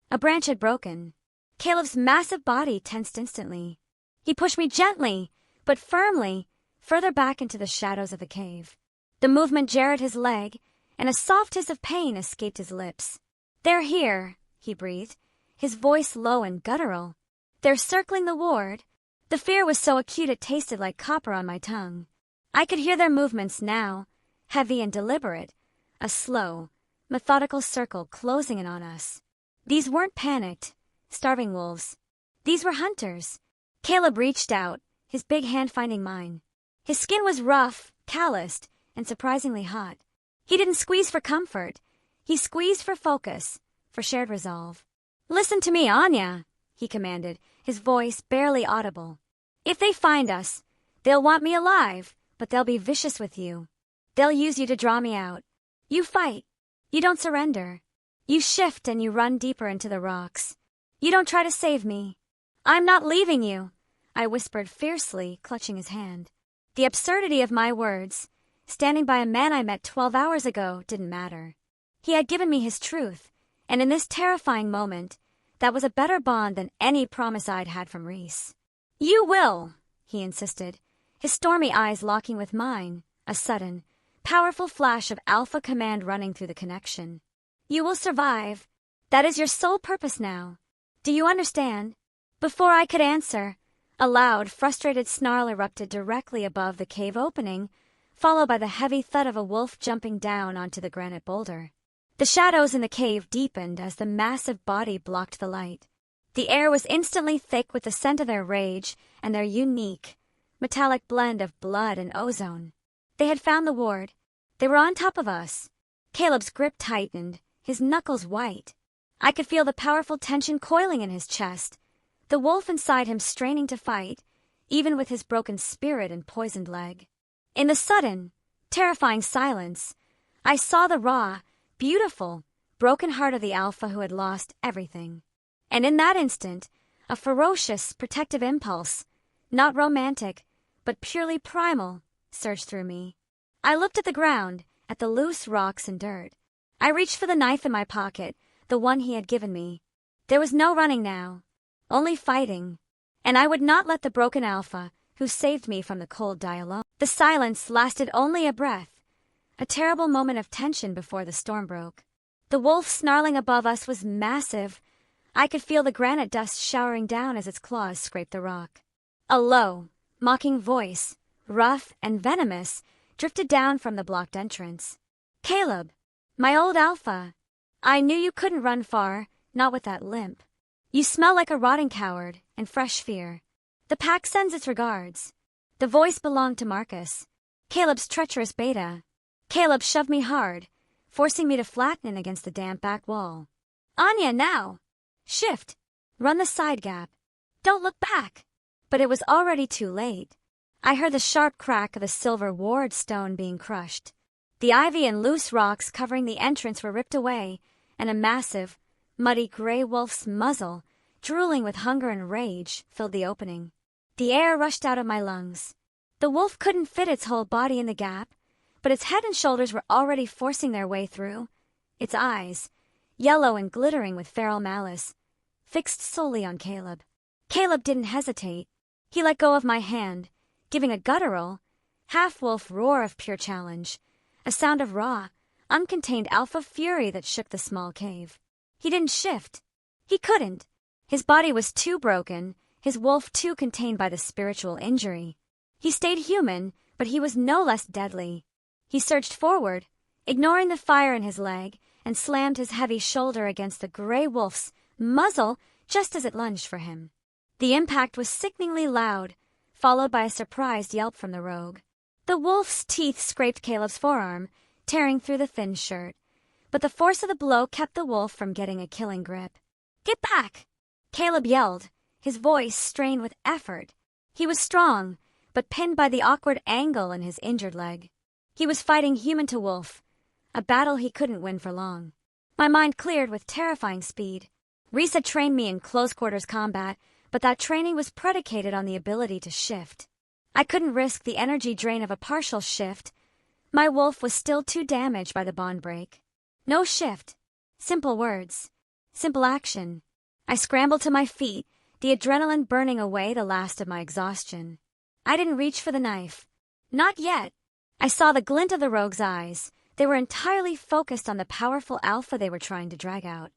A branch had broken. Caleb's massive body tensed instantly. He pushed me gently, but firmly, further back into the shadows of the cave. The movement jarred his leg, and a soft hiss of pain escaped his lips. "They're here," he breathed, his voice low and guttural. "They're circling the ward." The fear was so acute it tasted like copper on my tongue. I could hear their movements now, heavy and deliberate, a slow, methodical circle closing in on us. These weren't panicked, starving wolves. These were hunters. Caleb reached out, his big hand finding mine. His skin was rough, calloused, and surprisingly hot. He didn't squeeze for comfort. He squeezed for focus, for shared resolve. "Listen to me, Anya," he commanded, his voice barely audible. "If they find us, they'll want me alive, but they'll be vicious with you. They'll use you to draw me out. You fight. You don't surrender. You shift and you run deeper into the rocks. You don't try to save me. I'm not leaving you," I whispered fiercely, clutching his hand. The absurdity of my words, standing by a man I met 12 hours ago, didn't matter. He had given me his truth, and in this terrifying moment, that was a better bond than any promise I'd had from Rhys. "You will," he insisted, his stormy eyes locking with mine, a sudden, powerful flash of alpha command running through the connection. "You will survive. That is your sole purpose now. Do you understand?" Before I could answer, a loud, frustrated snarl erupted directly above the cave opening, followed by the heavy thud of a wolf jumping down onto the granite boulder. The shadows in the cave deepened as the massive body blocked the light. The air was instantly thick with the scent of their rage and their unique, metallic blend of blood and ozone. They had found the ward. They were on top of us. Caleb's grip tightened, his knuckles white. I could feel the powerful tension coiling in his chest, the wolf inside him straining to fight, even with his broken spirit and poisoned leg. In the sudden, terrifying silence, I saw the raw, beautiful, broken heart of the alpha who had lost everything. And in that instant, a ferocious, protective impulse, not romantic, but purely primal, surged through me. I looked at the ground, at the loose rocks and dirt. I reached for the knife in my pocket, the one he had given me. There was no running now, only fighting, and I would not let the broken alpha, who saved me from the cold, die alone. The silence lasted only a breath, a terrible moment of tension before the storm broke. The wolf snarling above us was massive. I could feel the granite dust showering down as its claws scraped the rock. A low, mocking voice, rough and venomous, drifted down from the blocked entrance. "Caleb, my old alpha, I knew you couldn't run far, not with that limp. You smell like a rotting coward and fresh fear. The pack sends its regards." The voice belonged to Marcus, Caleb's treacherous beta. Caleb shoved me hard, forcing me to flatten against the damp back wall. "Anya, now! Shift! Run the side gap. Don't look back!" But it was already too late. I heard the sharp crack of a silver ward stone being crushed. The ivy and loose rocks covering the entrance were ripped away, and a massive, muddy gray wolf's muzzle, drooling with hunger and rage, filled the opening. The air rushed out of my lungs. The wolf couldn't fit its whole body in the gap, but its head and shoulders were already forcing their way through. Its eyes, yellow and glittering with feral malice, fixed solely on Caleb. Caleb didn't hesitate. He let go of my hand, giving a guttural, half-wolf roar of pure challenge, a sound of raw, uncontained alpha fury that shook the small cave. He didn't shift. He couldn't. His body was too broken, his wolf too contained by the spiritual injury. He stayed human, but he was no less deadly. He surged forward, ignoring the fire in his leg, and slammed his heavy shoulder against the gray wolf's muzzle just as it lunged for him. The impact was sickeningly loud, followed by a surprised yelp from the rogue. The wolf's teeth scraped Caleb's forearm, tearing through the thin shirt, but the force of the blow kept the wolf from getting a killing grip. "Get back!" Caleb yelled, his voice strained with effort. He was strong, but pinned by the awkward angle in his injured leg. He was fighting human to wolf, a battle he couldn't win for long. My mind cleared with terrifying speed. Rhys had trained me in close-quarters combat, but that training was predicated on the ability to shift. I couldn't risk the energy drain of a partial shift. My wolf was still too damaged by the bond break. No shift. Simple words. Simple action. I scrambled to my feet, the adrenaline burning away the last of my exhaustion. I didn't reach for the knife. Not yet. I saw the glint of the rogue's eyes. They were entirely focused on the powerful alpha they were trying to drag out.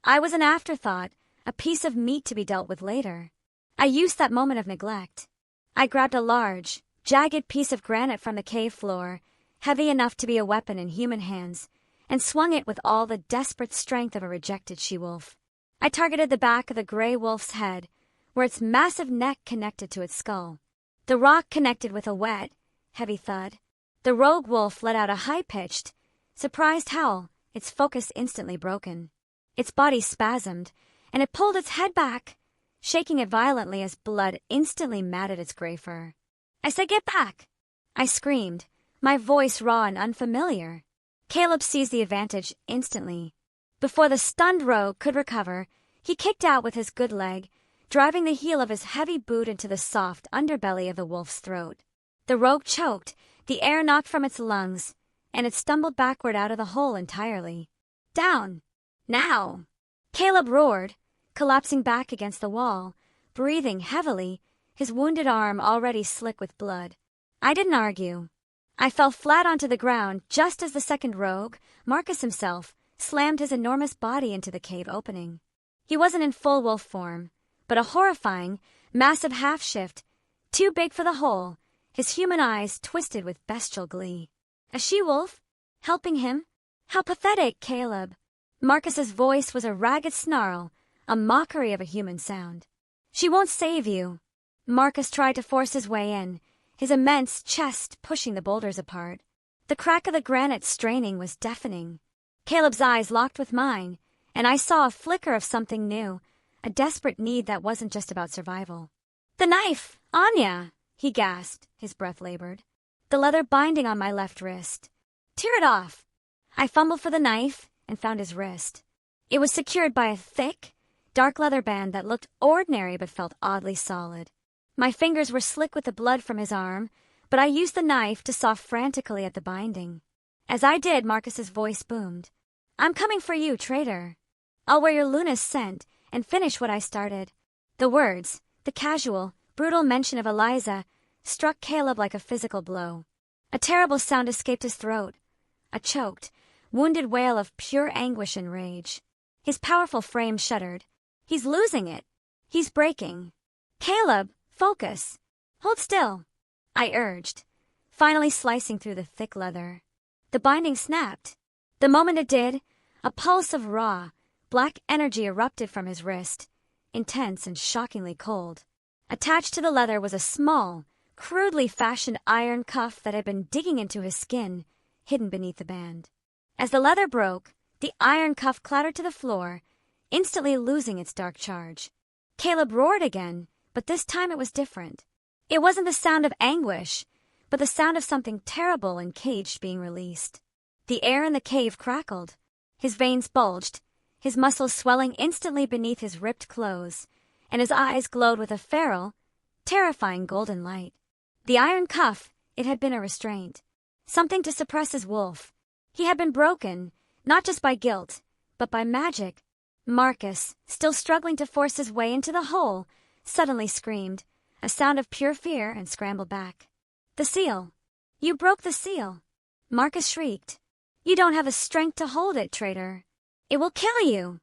I was an afterthought, a piece of meat to be dealt with later. I used that moment of neglect. I grabbed a large, jagged piece of granite from the cave floor, heavy enough to be a weapon in human hands, and swung it with all the desperate strength of a rejected she-wolf. I targeted the back of the gray wolf's head, where its massive neck connected to its skull. The rock connected with a wet, heavy thud. The rogue wolf let out a high-pitched, surprised howl, its focus instantly broken. Its body spasmed, and it pulled its head back, shaking it violently as blood instantly matted its gray fur. "I said get back!" I screamed, my voice raw and unfamiliar. Caleb seized the advantage instantly. Before the stunned rogue could recover, he kicked out with his good leg, driving the heel of his heavy boot into the soft underbelly of the wolf's throat. The rogue choked, the air knocked from its lungs, and it stumbled backward out of the hole entirely. "Down! Now!" Caleb roared, collapsing back against the wall, breathing heavily, his wounded arm already slick with blood. I didn't argue. I fell flat onto the ground just as the second rogue, Marcus himself, slammed his enormous body into the cave opening. He wasn't in full wolf form, but a horrifying, massive half-shift, too big for the hole, his human eyes twisted with bestial glee. A she-wolf? Helping him? How pathetic, Caleb! Marcus's voice was a ragged snarl, a mockery of a human sound. "She won't save you." Marcus tried to force his way in, his immense chest pushing the boulders apart. The crack of the granite straining was deafening. Caleb's eyes locked with mine, and I saw a flicker of something new, a desperate need that wasn't just about survival. "The knife! Anya!" he gasped, his breath labored. The leather binding on my left wrist. "Tear it off!" I fumbled for the knife and found his wrist. It was secured by a thick, dark leather band that looked ordinary but felt oddly solid. My fingers were slick with the blood from his arm, but I used the knife to saw frantically at the binding. As I did, Marcus's voice boomed. "I'm coming for you, traitor. I'll wear your Luna's scent and finish what I started." The words, the casual, brutal mention of Eliza, struck Caleb like a physical blow. A terrible sound escaped his throat, a choked, wounded wail of pure anguish and rage. His powerful frame shuddered. "He's losing it. He's breaking. Caleb, focus. Hold still," I urged, finally slicing through the thick leather. The binding snapped. The moment it did, a pulse of raw, black energy erupted from his wrist, intense and shockingly cold. Attached to the leather was a small, crudely fashioned iron cuff that had been digging into his skin, hidden beneath the band. As the leather broke, the iron cuff clattered to the floor, instantly losing its dark charge. Caleb roared again, but this time it was different. It wasn't the sound of anguish, but the sound of something terrible and caged being released. The air in the cave crackled. His veins bulged, his muscles swelling instantly beneath his ripped clothes, and his eyes glowed with a feral, terrifying golden light. The iron cuff, it had been a restraint. Something to suppress his wolf. He had been broken, not just by guilt, but by magic. Marcus, still struggling to force his way into the hole, suddenly screamed, a sound of pure fear, and scrambled back. The seal! You broke the seal! Marcus shrieked. You don't have the strength to hold it, traitor. It will kill you!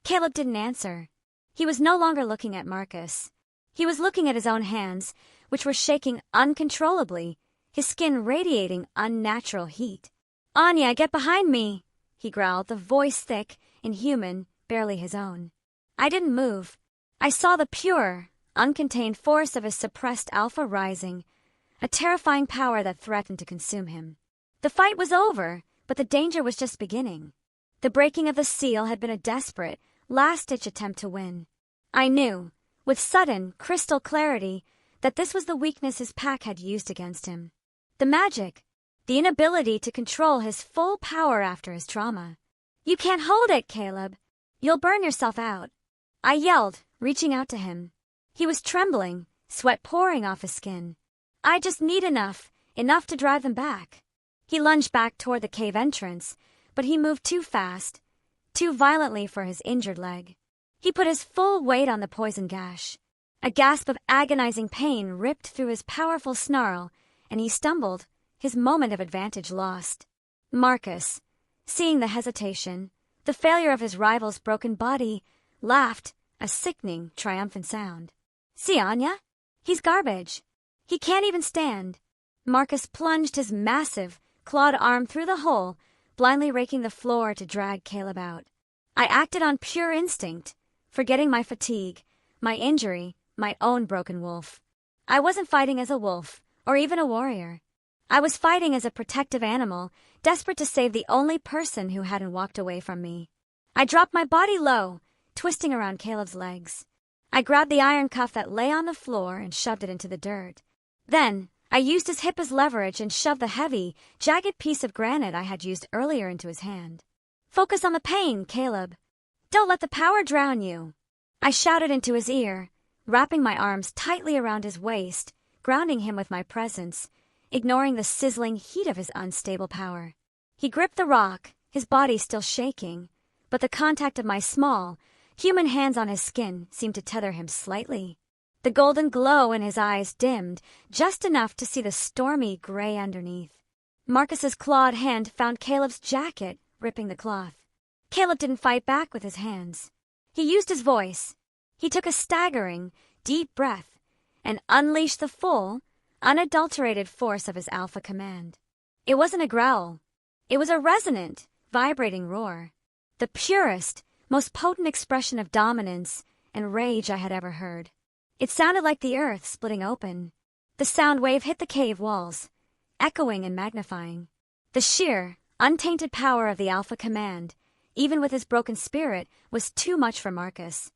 Caleb didn't answer. He was no longer looking at Marcus. He was looking at his own hands, which were shaking uncontrollably, his skin radiating unnatural heat. Anya, get behind me! He growled, the voice thick, inhuman, barely his own. I didn't move. I saw the pure, uncontained force of his suppressed alpha rising, a terrifying power that threatened to consume him. The fight was over, but the danger was just beginning. The breaking of the seal had been a desperate, last-ditch attempt to win. I knew, with sudden, crystal clarity, that this was the weakness his pack had used against him. The magic, the inability to control his full power after his trauma. You can't hold it, Caleb. You'll burn yourself out. I yelled, reaching out to him. He was trembling, sweat pouring off his skin. I just need enough to drive them back. He lunged back toward the cave entrance, but he moved too fast, too violently for his injured leg. He put his full weight on the poison gash. A gasp of agonizing pain ripped through his powerful snarl, and he stumbled, his moment of advantage lost. Marcus, seeing the hesitation, the failure of his rival's broken body, laughed, a sickening, triumphant sound. See, Anya? He's garbage. He can't even stand. Marcus plunged his massive, clawed arm through the hole, blindly raking the floor to drag Caleb out. I acted on pure instinct, forgetting my fatigue, my injury, my own broken wolf. I wasn't fighting as a wolf, or even a warrior. I was fighting as a protective animal, desperate to save the only person who hadn't walked away from me. I dropped my body low, twisting around Caleb's legs. I grabbed the iron cuff that lay on the floor and shoved it into the dirt. Then, I used his hip as leverage and shoved the heavy, jagged piece of granite I had used earlier into his hand. Focus on the pain, Caleb. Don't let the power drown you. I shouted into his ear, wrapping my arms tightly around his waist, grounding him with my presence, ignoring the sizzling heat of his unstable power. He gripped the rock, his body still shaking, but the contact of my small, human hands on his skin seemed to tether him slightly. The golden glow in his eyes dimmed, just enough to see the stormy gray underneath. Marcus's clawed hand found Caleb's jacket, ripping the cloth. Caleb didn't fight back with his hands. He used his voice. He took a staggering, deep breath and unleashed the full, unadulterated force of his alpha command. It wasn't a growl. It was a resonant, vibrating roar. The purest, most potent expression of dominance and rage I had ever heard. It sounded like the earth splitting open. The sound wave hit the cave walls, echoing and magnifying. The sheer, untainted power of the alpha command, even with his broken spirit, was too much for Marcus.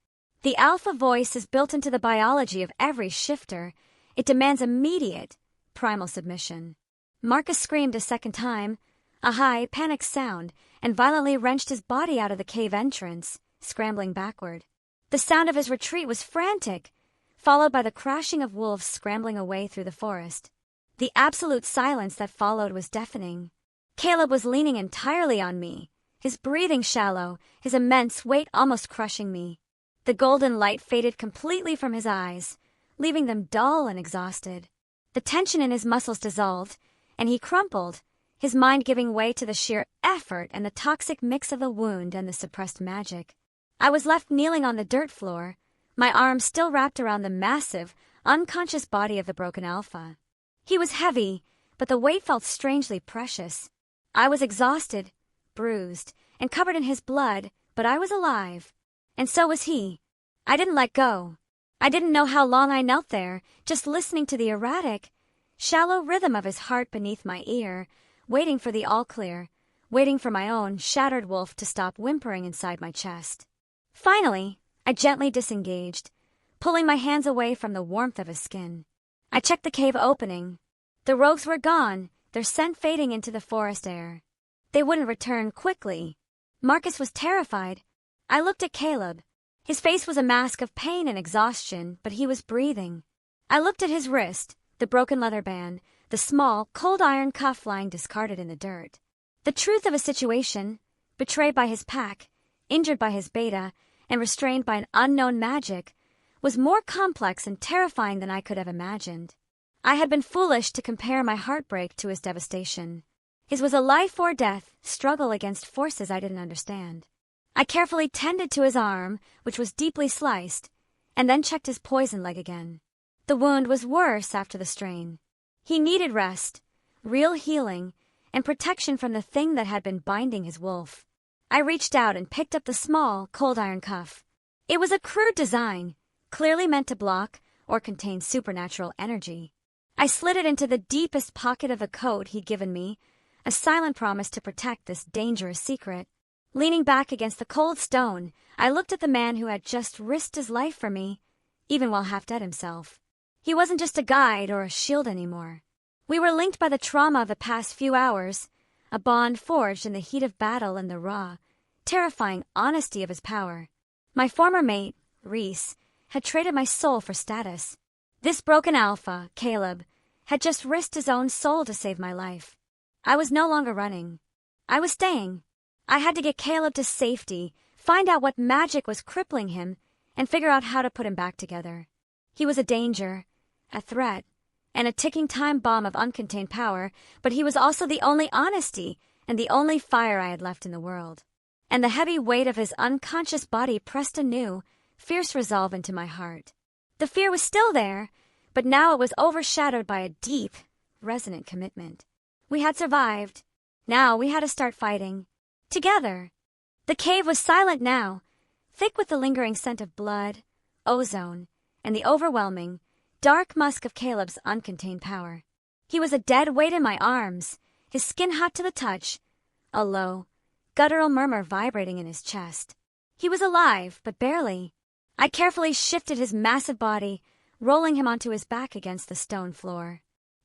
The alpha voice is built into the biology of every shifter. It demands immediate, primal submission. Marcus screamed a second time, a high, panicked sound, and violently wrenched his body out of the cave entrance, scrambling backward. The sound of his retreat was frantic, followed by the crashing of wolves scrambling away through the forest. The absolute silence that followed was deafening. Caleb was leaning entirely on me, his breathing shallow, his immense weight almost crushing me. The golden light faded completely from his eyes, leaving them dull and exhausted. The tension in his muscles dissolved, and he crumpled, his mind giving way to the sheer effort and the toxic mix of the wound and the suppressed magic. I was left kneeling on the dirt floor, my arms still wrapped around the massive, unconscious body of the broken alpha. He was heavy, but the weight felt strangely precious. I was exhausted, bruised, and covered in his blood, but I was alive. And so was he. I didn't let go. I didn't know how long I knelt there, just listening to the erratic, shallow rhythm of his heart beneath my ear, waiting for the all-clear, waiting for my own shattered wolf to stop whimpering inside my chest. Finally, I gently disengaged, pulling my hands away from the warmth of his skin. I checked the cave opening. The rogues were gone, their scent fading into the forest air. They wouldn't return quickly. Marcus was terrified. I looked at Caleb. His face was a mask of pain and exhaustion, but he was breathing. I looked at his wrist, the broken leather band, the small, cold iron cuff lying discarded in the dirt. The truth of a situation, betrayed by his pack, injured by his beta and restrained by an unknown magic, was more complex and terrifying than I could have imagined. I had been foolish to compare my heartbreak to his devastation. His was a life-or-death struggle against forces I didn't understand. I carefully tended to his arm, which was deeply sliced, and then checked his poison leg again. The wound was worse after the strain. He needed rest, real healing, and protection from the thing that had been binding his wolf. I reached out and picked up the small, cold iron cuff. It was a crude design, clearly meant to block or contain supernatural energy. I slid it into the deepest pocket of the coat he'd given me, a silent promise to protect this dangerous secret. Leaning back against the cold stone, I looked at the man who had just risked his life for me, even while half dead himself. He wasn't just a guide or a shield anymore. We were linked by the trauma of the past few hours, a bond forged in the heat of battle and the raw, terrifying honesty of his power. My former mate, Rhys, had traded my soul for status. This broken alpha, Caleb, had just risked his own soul to save my life. I was no longer running. I was staying. I had to get Caleb to safety, find out what magic was crippling him, and figure out how to put him back together. He was a danger, a threat, and a ticking time bomb of uncontained power, but he was also the only honesty and the only fire I had left in the world. And the heavy weight of his unconscious body pressed a new, fierce resolve into my heart. The fear was still there, but now it was overshadowed by a deep, resonant commitment. We had survived. Now we had to start fighting. Together. The cave was silent now, thick with the lingering scent of blood, ozone, and the overwhelming, dark musk of Caleb's uncontained power. He was a dead weight in my arms, his skin hot to the touch, a low, guttural murmur vibrating in his chest. He was alive, but barely. I carefully shifted his massive body, rolling him onto his back against the stone floor.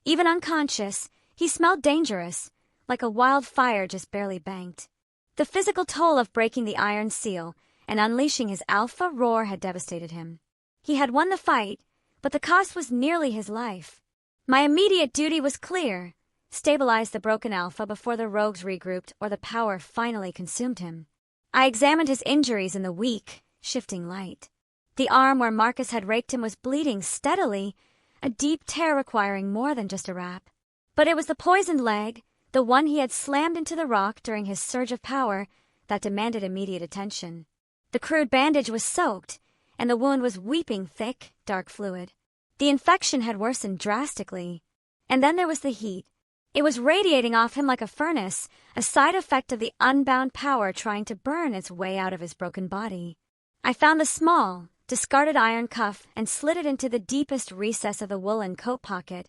Even unconscious, he smelled dangerous, like a wild fire just barely banked. The physical toll of breaking the iron seal and unleashing his alpha roar had devastated him. He had won the fight, but the cost was nearly his life. My immediate duty was clear: stabilize the broken alpha before the rogues regrouped or the power finally consumed him. I examined his injuries in the weak, shifting light. The arm where Marcus had raked him was bleeding steadily, a deep tear requiring more than just a wrap. But it was the poisoned leg, the one he had slammed into the rock during his surge of power, that demanded immediate attention. The crude bandage was soaked, and the wound was weeping thick, dark fluid. The infection had worsened drastically. And then there was the heat. It was radiating off him like a furnace, a side effect of the unbound power trying to burn its way out of his broken body. I found the small, discarded iron cuff and slid it into the deepest recess of the woolen coat pocket,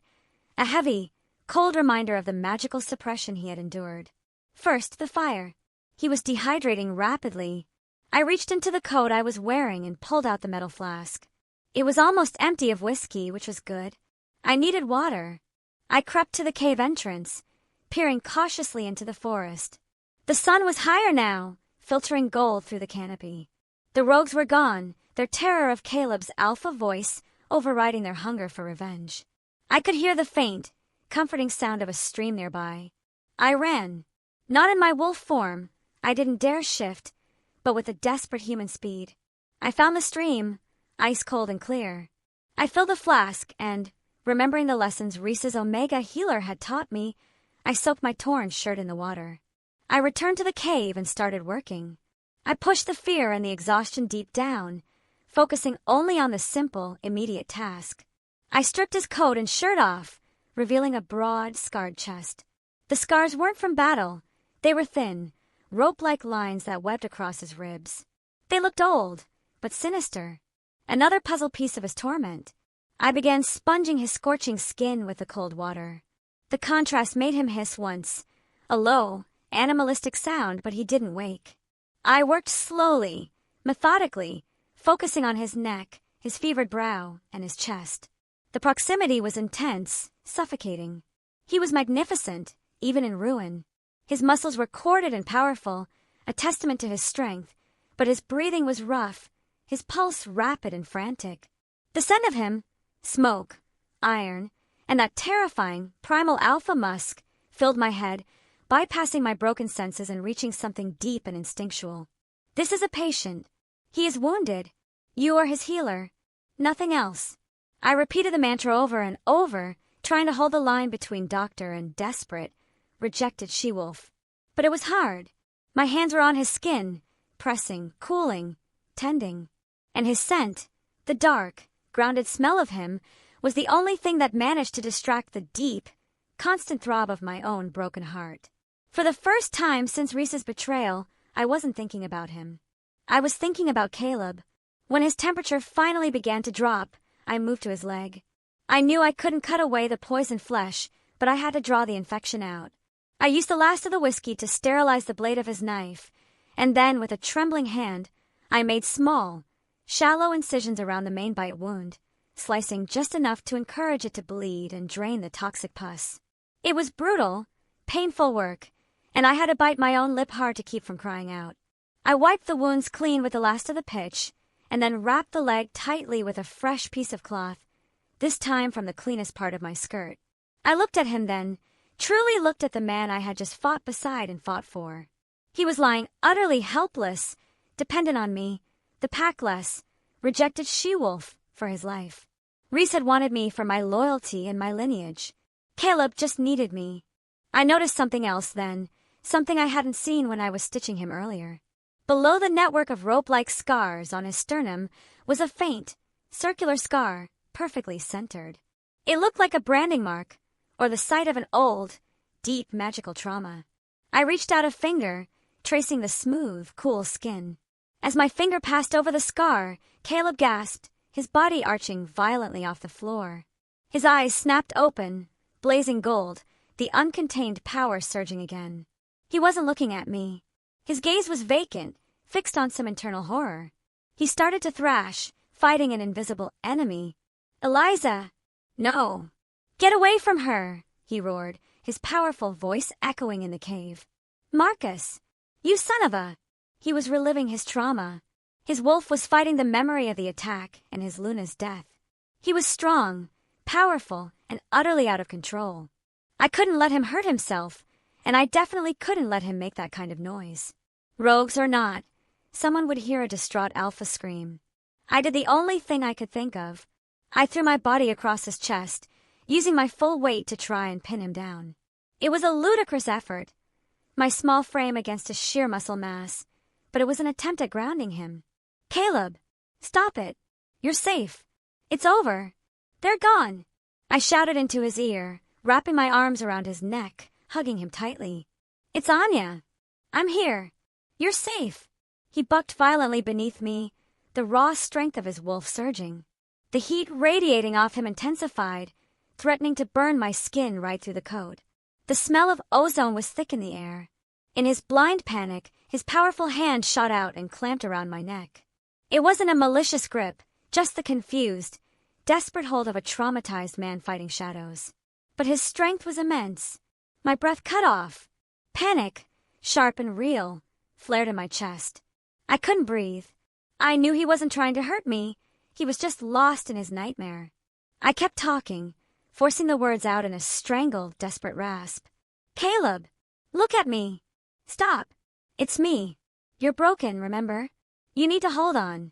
a heavy, cold reminder of the magical suppression he had endured. First, the fire. He was dehydrating rapidly. I reached into the coat I was wearing and pulled out the metal flask. It was almost empty of whiskey, which was good. I needed water. I crept to the cave entrance, peering cautiously into the forest. The sun was higher now, filtering gold through the canopy. The rogues were gone, their terror of Caleb's alpha voice overriding their hunger for revenge. I could hear the faint, comforting sound of a stream nearby. I ran. Not in my wolf form. I didn't dare shift, but with a desperate human speed. I found the stream, ice cold and clear. I filled the flask and, remembering the lessons Rhys's Omega healer had taught me, I soaked my torn shirt in the water. I returned to the cave and started working. I pushed the fear and the exhaustion deep down, focusing only on the simple, immediate task. I stripped his coat and shirt off, revealing a broad, scarred chest. The scars weren't from battle. They were thin, rope-like lines that webbed across his ribs. They looked old, but sinister. Another puzzle piece of his torment. I began sponging his scorching skin with the cold water. The contrast made him hiss once, a low, animalistic sound, but he didn't wake. I worked slowly, methodically, focusing on his neck, his fevered brow, and his chest. The proximity was intense, suffocating. He was magnificent, even in ruin. His muscles were corded and powerful, a testament to his strength, but his breathing was rough, his pulse rapid and frantic. The scent of him, smoke, iron, and that terrifying, primal alpha musk, filled my head, bypassing my broken senses and reaching something deep and instinctual. This is a patient. He is wounded. You are his healer. Nothing else. I repeated the mantra over and over, trying to hold the line between doctor and desperate, rejected she-wolf. But it was hard. My hands were on his skin, pressing, cooling, tending. And his scent, the dark, grounded smell of him, was the only thing that managed to distract the deep, constant throb of my own broken heart. For the first time since Rhys's betrayal, I wasn't thinking about him. I was thinking about Caleb. When his temperature finally began to drop, I moved to his leg. I knew I couldn't cut away the poisoned flesh, but I had to draw the infection out. I used the last of the whiskey to sterilize the blade of his knife, and then, with a trembling hand, I made small, shallow incisions around the main bite wound, slicing just enough to encourage it to bleed and drain the toxic pus. It was brutal, painful work, and I had to bite my own lip hard to keep from crying out. I wiped the wounds clean with the last of the pitch, and then wrapped the leg tightly with a fresh piece of cloth, this time from the cleanest part of my skirt. I looked at him then, truly looked at the man I had just fought beside and fought for. He was lying utterly helpless, dependent on me, the packless, rejected she-wolf, for his life. Rhys had wanted me for my loyalty and my lineage. Caleb just needed me. I noticed something else then, something I hadn't seen when I was stitching him earlier. Below the network of rope-like scars on his sternum was a faint, circular scar, perfectly centered. It looked like a branding mark, or the site of an old, deep magical trauma. I reached out a finger, tracing the smooth, cool skin. As my finger passed over the scar, Caleb gasped, his body arching violently off the floor. His eyes snapped open, blazing gold, the uncontained power surging again. He wasn't looking at me. His gaze was vacant, fixed on some internal horror. He started to thrash, fighting an invisible enemy. "Eliza! No! Get away from her!" he roared, his powerful voice echoing in the cave. "Marcus! You son of a—" He was reliving his trauma. His wolf was fighting the memory of the attack and his Luna's death. He was strong, powerful, and utterly out of control. I couldn't let him hurt himself, and I definitely couldn't let him make that kind of noise. Rogues or not, someone would hear a distraught alpha scream. I did the only thing I could think of. I threw my body across his chest, using my full weight to try and pin him down. It was a ludicrous effort, my small frame against his sheer muscle mass, but it was an attempt at grounding him. "Caleb, stop it. You're safe. It's over. They're gone," I shouted into his ear, wrapping my arms around his neck, hugging him tightly. "It's Anya. I'm here. You're safe." He bucked violently beneath me, the raw strength of his wolf surging. The heat radiating off him intensified, threatening to burn my skin right through the coat. The smell of ozone was thick in the air. In his blind panic, his powerful hand shot out and clamped around my neck. It wasn't a malicious grip, just the confused, desperate hold of a traumatized man fighting shadows. But his strength was immense. My breath cut off. Panic, sharp and real, flared in my chest. I couldn't breathe. I knew he wasn't trying to hurt me. He was just lost in his nightmare. I kept talking, forcing the words out in a strangled, desperate rasp. "Caleb, look at me. Stop. It's me. You're broken, remember? You need to hold on.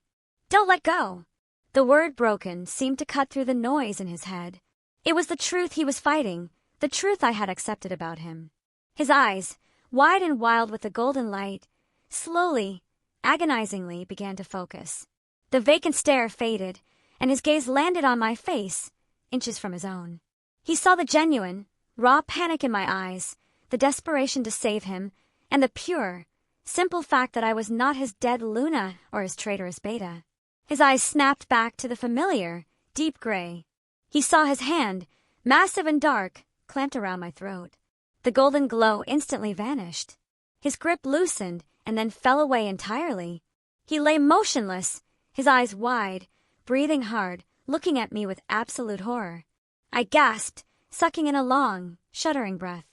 Don't let go." The word broken seemed to cut through the noise in his head. It was the truth he was fighting, the truth I had accepted about him. His eyes, wide and wild with the golden light, slowly, agonizingly began to focus. The vacant stare faded, and his gaze landed on my face, inches from his own. He saw the genuine, raw panic in my eyes, the desperation to save him, and the pure, simple fact that I was not his dead Luna or his traitorous Beta. His eyes snapped back to the familiar, deep gray. He saw his hand, massive and dark, clamped around my throat. The golden glow instantly vanished. His grip loosened and then fell away entirely. He lay motionless, his eyes wide, breathing hard, looking at me with absolute horror. I gasped, sucking in a long, shuddering breath.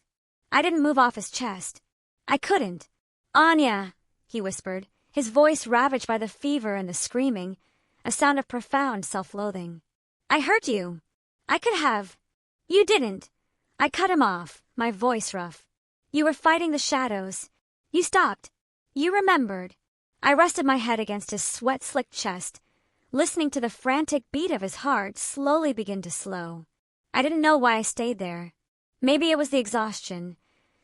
I didn't move off his chest. I couldn't. "Anya," he whispered, his voice ravaged by the fever and the screaming, a sound of profound self-loathing. "I hurt you. I could have. You didn't." I cut him off, my voice rough. "You were fighting the shadows. You stopped. You remembered." I rested my head against his sweat-slicked chest, listening to the frantic beat of his heart slowly begin to slow. I didn't know why I stayed there. Maybe it was the exhaustion.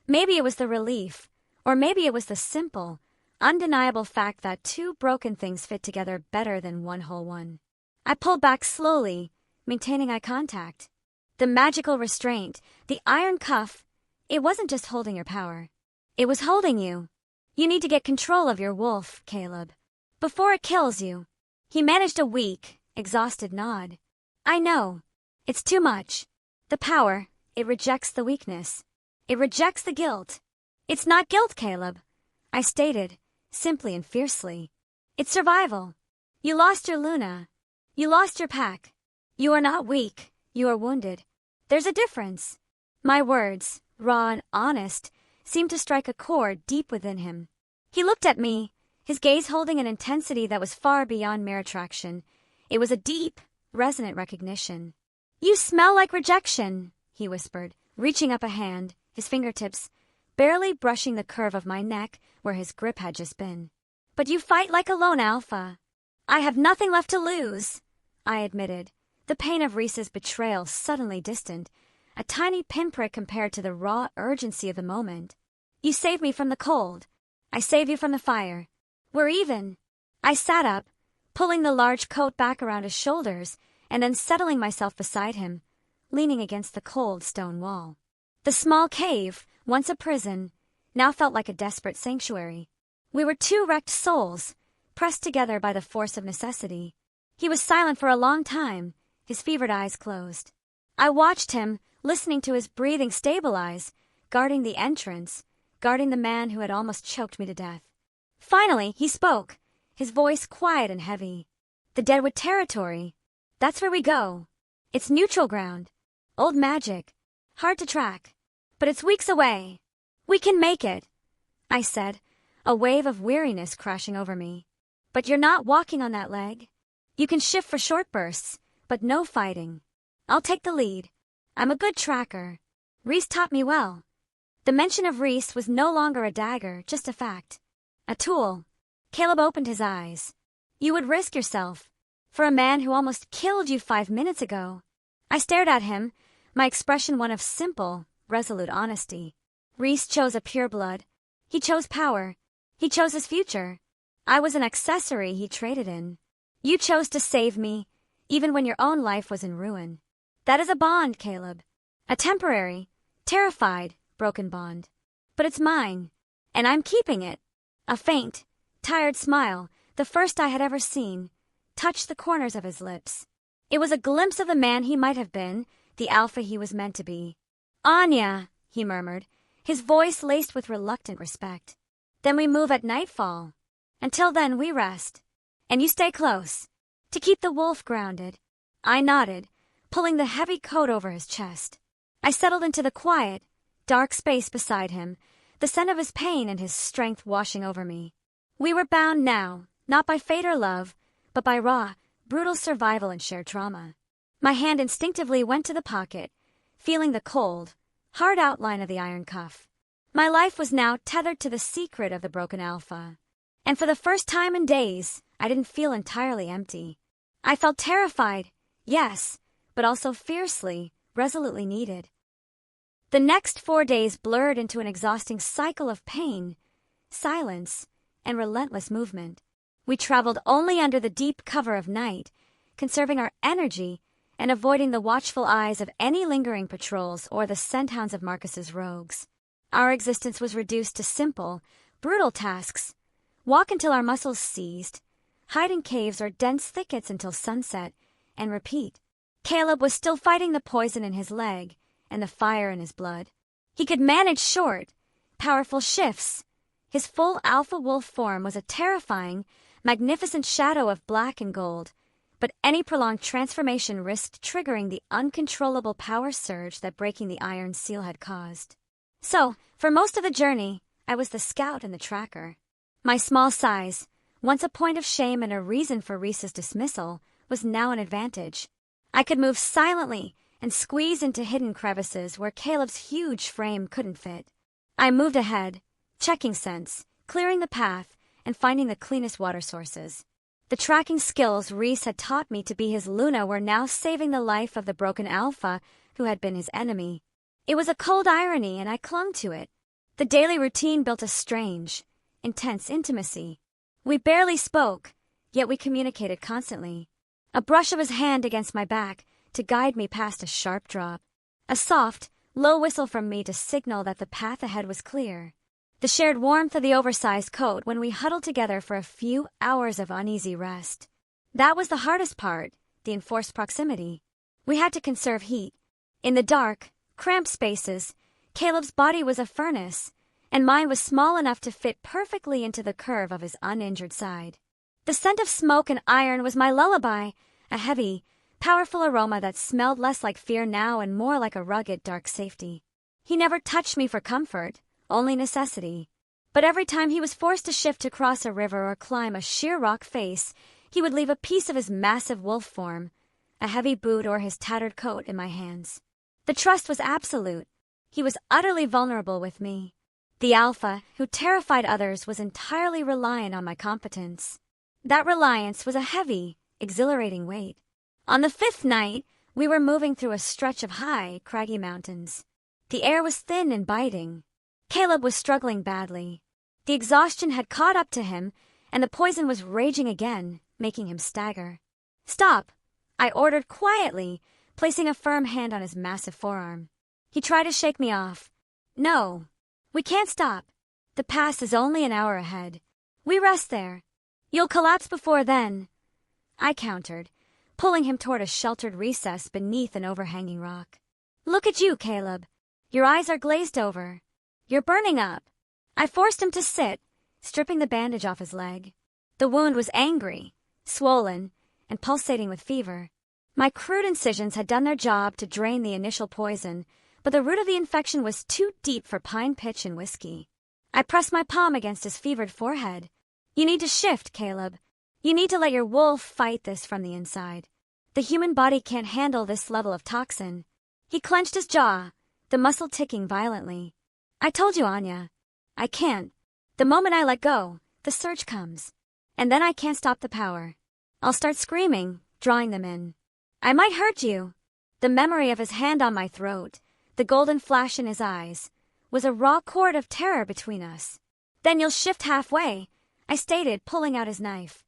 Maybe it was the relief. Or maybe it was the simple, undeniable fact that two broken things fit together better than one whole one. I pulled back slowly, maintaining eye contact. The magical restraint, the iron cuff, it wasn't just holding your power. It was holding you. You need to get control of your wolf, Caleb, before it kills you. He managed a weak, exhausted nod. I know. It's too much. The power, it rejects the weakness. It rejects the guilt. It's not guilt, Caleb, I stated, simply and fiercely. It's survival. You lost your Luna. You lost your pack. You are not weak. You are wounded. There's a difference. My words, raw and honest, seemed to strike a chord deep within him. He looked at me, his gaze holding an intensity that was far beyond mere attraction. It was a deep, resonant recognition. You smell like rejection, he whispered, reaching up a hand, his fingertips barely brushing the curve of my neck where his grip had just been. But you fight like a lone alpha. I have nothing left to lose, I admitted, the pain of Rhys's betrayal suddenly distant, a tiny pinprick compared to the raw urgency of the moment. You saved me from the cold. I saved you from the fire. We're even. I sat up, pulling the large coat back around his shoulders and then settling myself beside him, leaning against the cold stone wall. The small cave, once a prison, now felt like a desperate sanctuary. We were two wrecked souls, pressed together by the force of necessity. He was silent for a long time, his fevered eyes closed. I watched him, listening to his breathing stabilize, guarding the entrance, guarding the man who had almost choked me to death. Finally, he spoke, his voice quiet and heavy. The Deadwood territory. That's where we go. It's neutral ground. Old magic. Hard to track. But it's weeks away. We can make it, I said, a wave of weariness crashing over me. But you're not walking on that leg. You can shift for short bursts, but no fighting. I'll take the lead. I'm a good tracker. Rhys taught me well. The mention of Rhys was no longer a dagger, just a fact. A tool. Caleb opened his eyes. You would risk yourself. For a man who almost killed you 5 minutes ago. I stared at him, my expression one of simple, resolute honesty. Rhys chose a pureblood. He chose power. He chose his future. I was an accessory he traded in. You chose to save me, even when your own life was in ruin. That is a bond, Caleb. A temporary, terrified, broken bond. But it's mine, and I'm keeping it. A faint, tired smile, the first I had ever seen, touched the corners of his lips. It was a glimpse of the man he might have been, the alpha he was meant to be. Anya, he murmured, his voice laced with reluctant respect. Then we move at nightfall. Until then, we rest. And you stay close, to keep the wolf grounded. I nodded, pulling the heavy coat over his chest. I settled into the quiet, dark space beside him, the scent of his pain and his strength washing over me. We were bound now, not by fate or love, but by raw, brutal survival and shared trauma. My hand instinctively went to the pocket, feeling the cold, hard outline of the iron cuff. My life was now tethered to the secret of the broken alpha. And for the first time in days, I didn't feel entirely empty. I felt terrified, yes, but also fiercely, resolutely needed. The next 4 days blurred into an exhausting cycle of pain, silence, and relentless movement. We traveled only under the deep cover of night, conserving our energy and avoiding the watchful eyes of any lingering patrols or the scent hounds of Marcus's rogues. Our existence was reduced to simple, brutal tasks. Walk until our muscles seized, hide in caves or dense thickets until sunset, and repeat. Caleb was still fighting the poison in his leg and the fire in his blood. He could manage short, powerful shifts. His full alpha wolf form was a terrifying, magnificent shadow of black and gold, but any prolonged transformation risked triggering the uncontrollable power surge that breaking the iron seal had caused. So, for most of the journey, I was the scout and the tracker. My small size, once a point of shame and a reason for Rhys's dismissal, was now an advantage. I could move silently and squeeze into hidden crevices where Caleb's huge frame couldn't fit. I moved ahead, checking scents, clearing the path, and finding the cleanest water sources. The tracking skills Rhys had taught me to be his Luna were now saving the life of the broken alpha who had been his enemy. It was a cold irony, and I clung to it. The daily routine built a strange, intense intimacy. We barely spoke, yet we communicated constantly. A brush of his hand against my back to guide me past a sharp drop. A soft, low whistle from me to signal that the path ahead was clear. The shared warmth of the oversized coat when we huddled together for a few hours of uneasy rest. That was the hardest part, the enforced proximity. We had to conserve heat. In the dark, cramped spaces, Caleb's body was a furnace, and mine was small enough to fit perfectly into the curve of his uninjured side. The scent of smoke and iron was my lullaby, a heavy, powerful aroma that smelled less like fear now and more like a rugged, dark safety. He never touched me for comfort, only necessity. But every time he was forced to shift to cross a river or climb a sheer rock face, he would leave a piece of his massive wolf form, a heavy boot or his tattered coat in my hands. The trust was absolute. He was utterly vulnerable with me. The alpha, who terrified others, was entirely reliant on my competence. That reliance was a heavy, exhilarating weight. On the 5th night, we were moving through a stretch of high, craggy mountains. The air was thin and biting. Caleb was struggling badly. The exhaustion had caught up to him, and the poison was raging again, making him stagger. "Stop," I ordered quietly, placing a firm hand on his massive forearm. He tried to shake me off. "No, we can't stop. The pass is only an hour ahead. We rest there. You'll collapse before then," I countered, pulling him toward a sheltered recess beneath an overhanging rock. "Look at you, Caleb. Your eyes are glazed over. You're burning up." I forced him to sit, stripping the bandage off his leg. The wound was angry, swollen, and pulsating with fever. My crude incisions had done their job to drain the initial poison, but the root of the infection was too deep for pine pitch and whiskey. I pressed my palm against his fevered forehead. "You need to shift, Caleb. You need to let your wolf fight this from the inside. The human body can't handle this level of toxin." He clenched his jaw, the muscle ticking violently. "I told you, Anya. I can't. The moment I let go, the surge comes. And then I can't stop the power. I'll start screaming, drawing them in. I might hurt you." The memory of his hand on my throat, the golden flash in his eyes, was a raw cord of terror between us. "Then you'll shift halfway," I stated, pulling out his knife.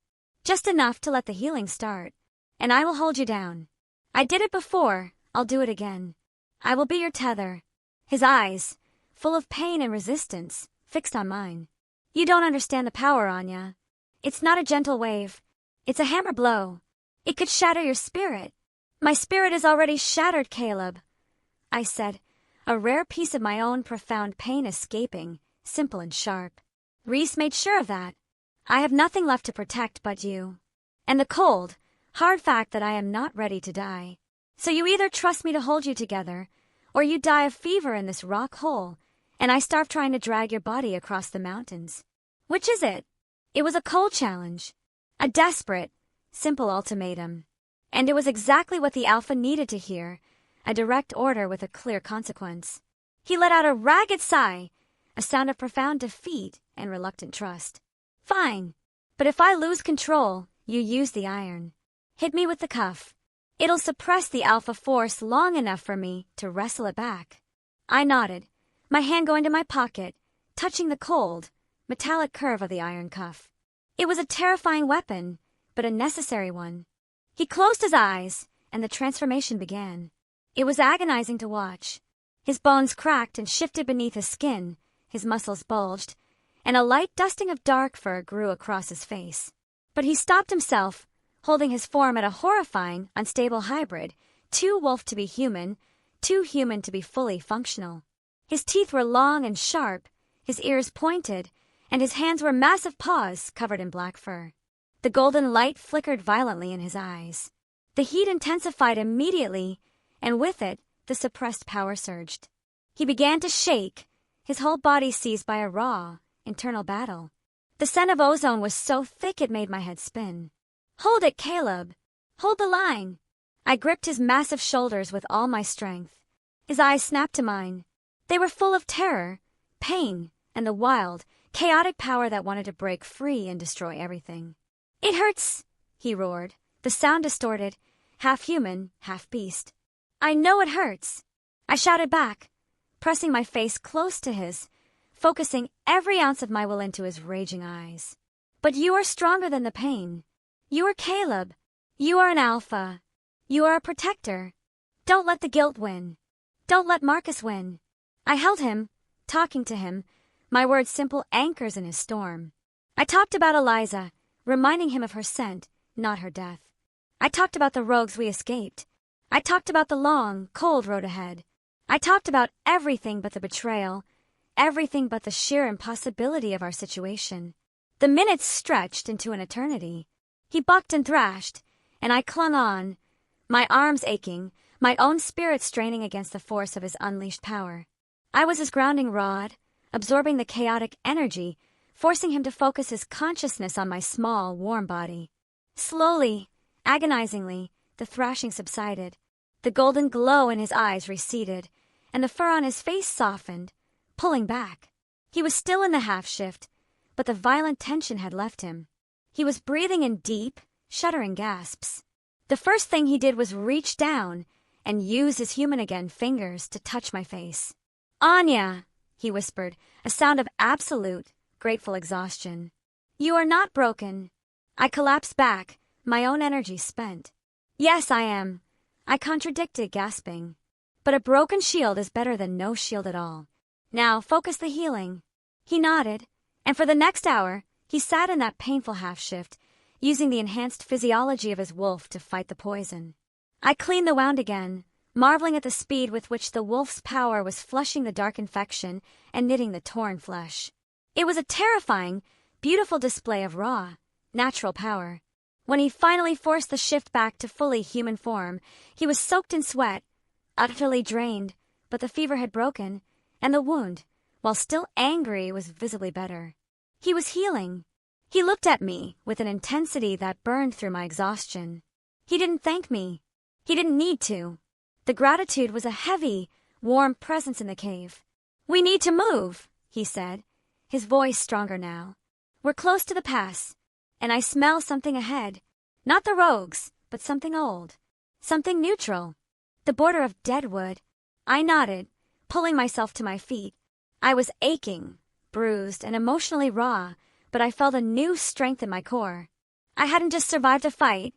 "Just enough to let the healing start. And I will hold you down. I did it before, I'll do it again. I will be your tether." His eyes, full of pain and resistance, fixed on mine. "You don't understand the power, Anya. It's not a gentle wave. It's a hammer blow. It could shatter your spirit." "My spirit is already shattered, Caleb," I said, a rare piece of my own profound pain escaping, simple and sharp. "Rhys made sure of that. I have nothing left to protect but you. And the cold, hard fact that I am not ready to die. So you either trust me to hold you together, or you die of fever in this rock hole, and I starve trying to drag your body across the mountains. Which is it?" It was a cold challenge, a desperate, simple ultimatum. And it was exactly what the alpha needed to hear, a direct order with a clear consequence. He let out a ragged sigh, a sound of profound defeat and reluctant trust. "Fine, but if I lose control, you use the iron. Hit me with the cuff. It'll suppress the alpha force long enough for me to wrestle it back." I nodded, my hand going to my pocket, touching the cold, metallic curve of the iron cuff. It was a terrifying weapon, but a necessary one. He closed his eyes, and the transformation began. It was agonizing to watch. His bones cracked and shifted beneath his skin, his muscles bulged, and a light dusting of dark fur grew across his face. But he stopped himself, holding his form at a horrifying, unstable hybrid, too wolf to be human, too human to be fully functional. His teeth were long and sharp, his ears pointed, and his hands were massive paws covered in black fur. The golden light flickered violently in his eyes. The heat intensified immediately, and with it, the suppressed power surged. He began to shake, his whole body seized by a raw, internal battle. The scent of ozone was so thick it made my head spin. "Hold it, Caleb! Hold the line!" I gripped his massive shoulders with all my strength. His eyes snapped to mine. They were full of terror, pain, and the wild, Chaotic power that wanted to break free and destroy everything. "It hurts," he roared, the sound distorted, half human, half beast. "I know it hurts," I shouted back, pressing my face close to his, focusing every ounce of my will into his raging eyes. "But you are stronger than the pain. You are Caleb. You are an alpha. You are a protector. Don't let the guilt win. Don't let Marcus win." I held him, talking to him, my words simple anchors in his storm. I talked about Eliza, reminding him of her scent, not her death. I talked about the rogues we escaped. I talked about the long, cold road ahead. I talked about everything but the betrayal, everything but the sheer impossibility of our situation. The minutes stretched into an eternity. He bucked and thrashed, and I clung on, my arms aching, my own spirit straining against the force of his unleashed power. I was his grounding rod, absorbing the chaotic energy, forcing him to focus his consciousness on my small, warm body. Slowly, agonizingly, the thrashing subsided. The golden glow in his eyes receded, and the fur on his face softened, pulling back. He was still in the half-shift, but the violent tension had left him. He was breathing in deep, shuddering gasps. The first thing he did was reach down and use his human-again fingers to touch my face. "Anya," he whispered, a sound of absolute, grateful exhaustion. "You are not broken." I collapsed back, my own energy spent. "Yes, I am," I contradicted, gasping. "But a broken shield is better than no shield at all. Now, focus the healing." He nodded, and for the next hour, he sat in that painful half-shift, using the enhanced physiology of his wolf to fight the poison. I cleaned the wound again, marveling at the speed with which the wolf's power was flushing the dark infection and knitting the torn flesh. It was a terrifying, beautiful display of raw, natural power. When he finally forced the shift back to fully human form, he was soaked in sweat, utterly drained, but the fever had broken, and the wound, while still angry, was visibly better. He was healing. He looked at me with an intensity that burned through my exhaustion. He didn't thank me. He didn't need to. The gratitude was a heavy, warm presence in the cave. "We need to move," he said, his voice stronger now. "We're close to the pass, and I smell something ahead. Not the rogues, but something old. Something neutral. The border of Deadwood." I nodded, pulling myself to my feet. I was aching, bruised, and emotionally raw, but I felt a new strength in my core. I hadn't just survived a fight.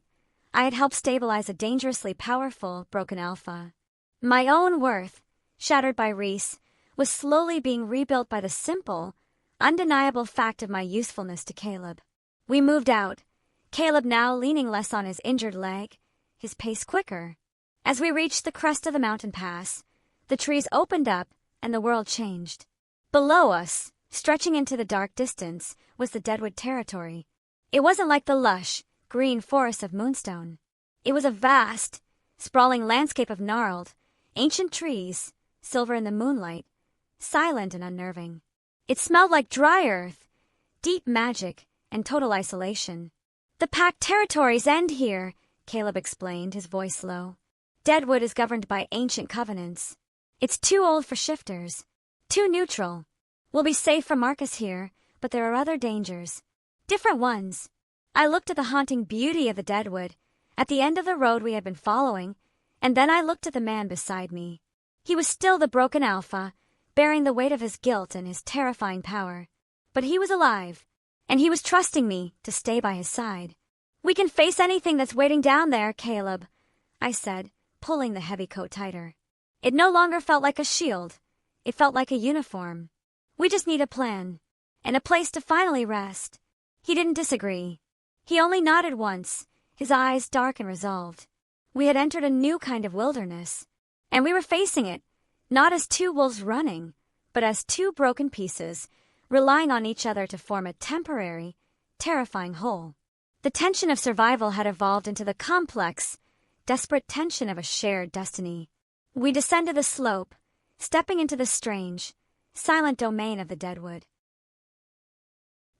I had helped stabilize a dangerously powerful, broken alpha. My own worth, shattered by Rhys, was slowly being rebuilt by the simple, undeniable fact of my usefulness to Caleb. We moved out, Caleb now leaning less on his injured leg, his pace quicker. As we reached the crest of the mountain pass, the trees opened up and the world changed. Below us, stretching into the dark distance, was the Deadwood territory. It wasn't like the lush, green forests of Moonstone. It was a vast, sprawling landscape of gnarled, ancient trees, silver in the moonlight, silent and unnerving. It smelled like dry earth, deep magic, and total isolation. "The packed territories end here," Caleb explained, his voice low. "Deadwood is governed by ancient covenants. It's too old for shifters, too neutral. We'll be safe from Marcus here, but there are other dangers. Different ones." I looked at the haunting beauty of the Deadwood, at the end of the road we had been following, and then I looked at the man beside me. He was still the broken alpha, bearing the weight of his guilt and his terrifying power. But he was alive, and he was trusting me to stay by his side. "We can face anything that's waiting down there, Caleb," I said, pulling the heavy coat tighter. It no longer felt like a shield. It felt like a uniform. "We just need a plan, and a place to finally rest." He didn't disagree. He only nodded once, his eyes dark and resolved. We had entered a new kind of wilderness, and we were facing it, not as two wolves running, but as two broken pieces, relying on each other to form a temporary, terrifying whole. The tension of survival had evolved into the complex, desperate tension of a shared destiny. We descended the slope, stepping into the strange, silent domain of the Deadwood.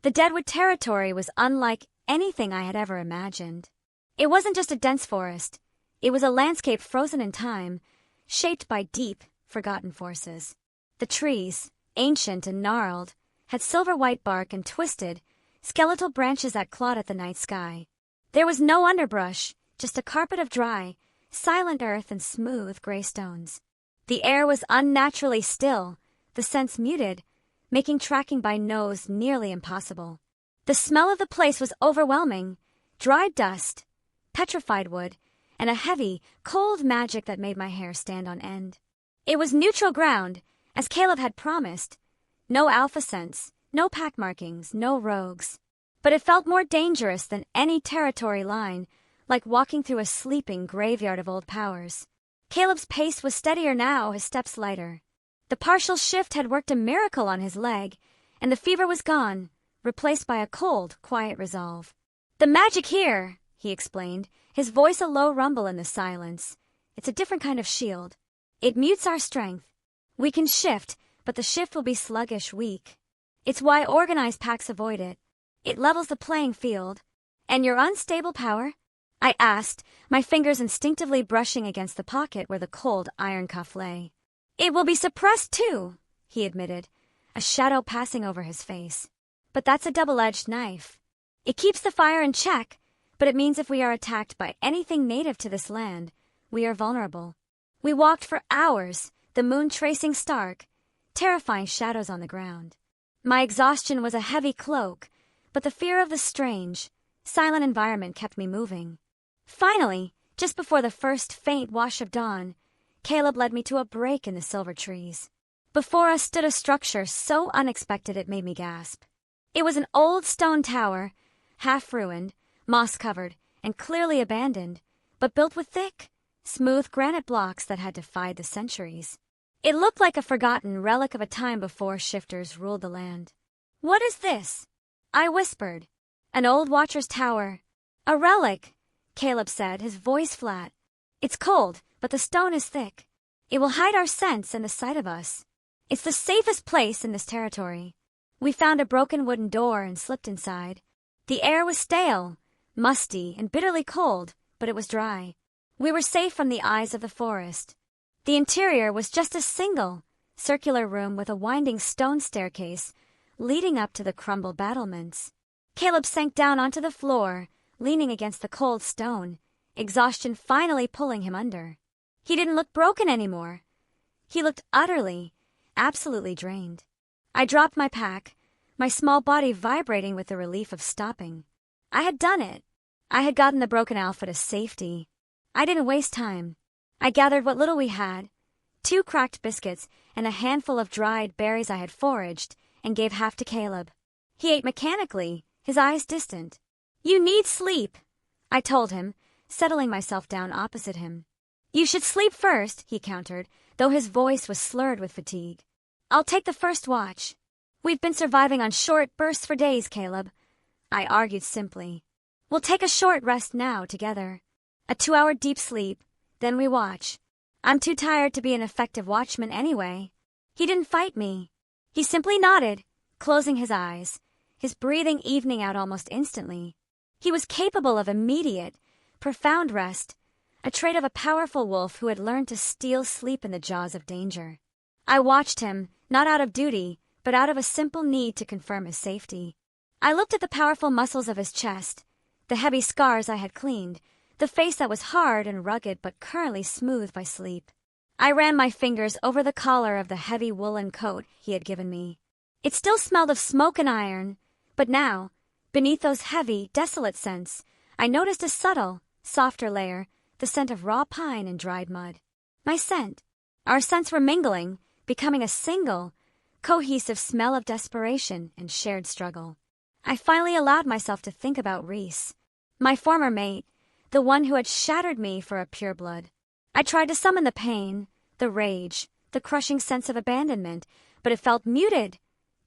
The Deadwood territory was unlike anything I had ever imagined. It wasn't just a dense forest. It was a landscape frozen in time, shaped by deep, forgotten forces. The trees, ancient and gnarled, had silver-white bark and twisted, skeletal branches that clawed at the night sky. There was no underbrush, just a carpet of dry, silent earth and smooth gray stones. The air was unnaturally still, the scents muted, making tracking by nose nearly impossible. The smell of the place was overwhelming, dried dust, petrified wood, and a heavy, cold magic that made my hair stand on end. It was neutral ground, as Caleb had promised. No alpha scents, no pack markings, no rogues. But it felt more dangerous than any territory line, like walking through a sleeping graveyard of old powers. Caleb's pace was steadier now, his steps lighter. The partial shift had worked a miracle on his leg, and the fever was gone, replaced by a cold, quiet resolve. "The magic here," he explained, his voice a low rumble in the silence. "It's a different kind of shield. It mutes our strength. We can shift, but the shift will be sluggish, weak. It's why organized packs avoid it. It levels the playing field." "And your unstable power?" I asked, my fingers instinctively brushing against the pocket where the cold iron cuff lay. "It will be suppressed too," he admitted, a shadow passing over his face. "But that's a double-edged knife. It keeps the fire in check, but it means if we are attacked by anything native to this land, we are vulnerable." We walked for hours, the moon tracing stark, terrifying shadows on the ground. My exhaustion was a heavy cloak, but the fear of the strange, silent environment kept me moving. Finally, just before the first faint wash of dawn, Caleb led me to a break in the silver trees. Before us stood a structure so unexpected it made me gasp. It was an old stone tower, half-ruined, moss-covered, and clearly abandoned, but built with thick, smooth granite blocks that had defied the centuries. It looked like a forgotten relic of a time before shifters ruled the land. "What is this?" I whispered. "An old watcher's tower. A relic," Caleb said, his voice flat. "It's cold, but the stone is thick. It will hide our scents and the sight of us. It's the safest place in this territory." We found a broken wooden door and slipped inside. The air was stale, musty, and bitterly cold, but it was dry. We were safe from the eyes of the forest. The interior was just a single, circular room with a winding stone staircase leading up to the crumbled battlements. Caleb sank down onto the floor, leaning against the cold stone, exhaustion finally pulling him under. He didn't look broken anymore. He looked utterly, absolutely drained. I dropped my pack, my small body vibrating with the relief of stopping. I had done it. I had gotten the broken alpha to safety. I didn't waste time. I gathered what little we had, 2 cracked biscuits and a handful of dried berries I had foraged, and gave half to Caleb. He ate mechanically, his eyes distant. "You need sleep," I told him, settling myself down opposite him. "You should sleep first," he countered, though his voice was slurred with fatigue. "I'll take the first watch." "We've been surviving on short bursts for days, Caleb," I argued simply. "We'll take a short rest now, together. A 2-hour deep sleep, then we watch. I'm too tired to be an effective watchman anyway." He didn't fight me. He simply nodded, closing his eyes, his breathing evening out almost instantly. He was capable of immediate, profound rest, a trait of a powerful wolf who had learned to steal sleep in the jaws of danger. I watched him, not out of duty, but out of a simple need to confirm his safety. I looked at the powerful muscles of his chest, the heavy scars I had cleaned, the face that was hard and rugged but currently smooth by sleep. I ran my fingers over the collar of the heavy woolen coat he had given me. It still smelled of smoke and iron, but now, beneath those heavy, desolate scents, I noticed a subtle, softer layer, the scent of raw pine and dried mud. My scent. Our scents were mingling, becoming a single, cohesive smell of desperation and shared struggle. I finally allowed myself to think about Rhys, my former mate, the one who had shattered me for a pureblood. I tried to summon the pain, the rage, the crushing sense of abandonment, but it felt muted,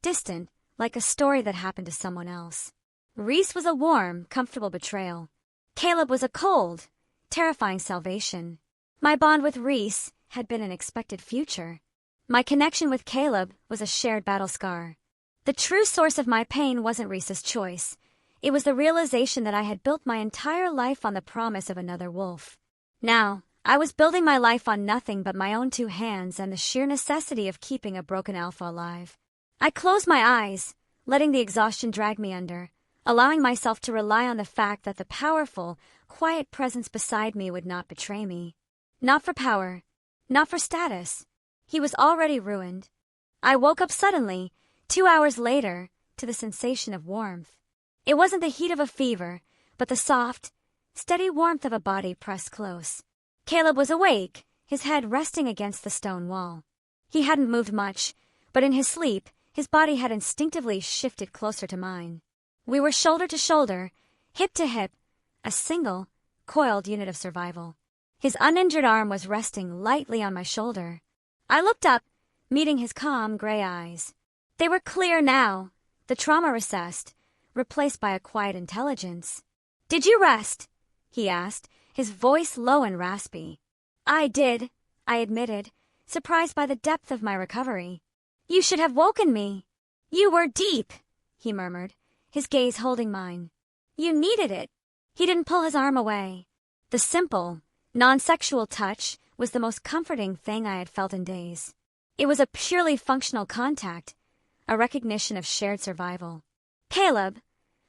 distant, like a story that happened to someone else. Rhys was a warm, comfortable betrayal. Caleb was a cold, terrifying salvation. My bond with Rhys had been an expected future. My connection with Caleb was a shared battle scar. The true source of my pain wasn't Rhys's choice. It was the realization that I had built my entire life on the promise of another wolf. Now, I was building my life on nothing but my own 2 hands and the sheer necessity of keeping a broken alpha alive. I closed my eyes, letting the exhaustion drag me under, allowing myself to rely on the fact that the powerful, quiet presence beside me would not betray me. Not for power, not for status. He was already ruined. I woke up suddenly, 2 hours later, to the sensation of warmth. It wasn't the heat of a fever, but the soft, steady warmth of a body pressed close. Caleb was awake, his head resting against the stone wall. He hadn't moved much, but in his sleep, his body had instinctively shifted closer to mine. We were shoulder to shoulder, hip to hip, a single, coiled unit of survival. His uninjured arm was resting lightly on my shoulder. I looked up, meeting his calm gray eyes. They were clear now, the trauma recessed, replaced by a quiet intelligence. "Did you rest?" he asked, his voice low and raspy. "I did," I admitted, surprised by the depth of my recovery. "You should have woken me." "You were deep," he murmured, his gaze holding mine. "You needed it." He didn't pull his arm away. The simple, non-sexual touch was the most comforting thing I had felt in days. It was a purely functional contact, a recognition of shared survival. "Caleb,"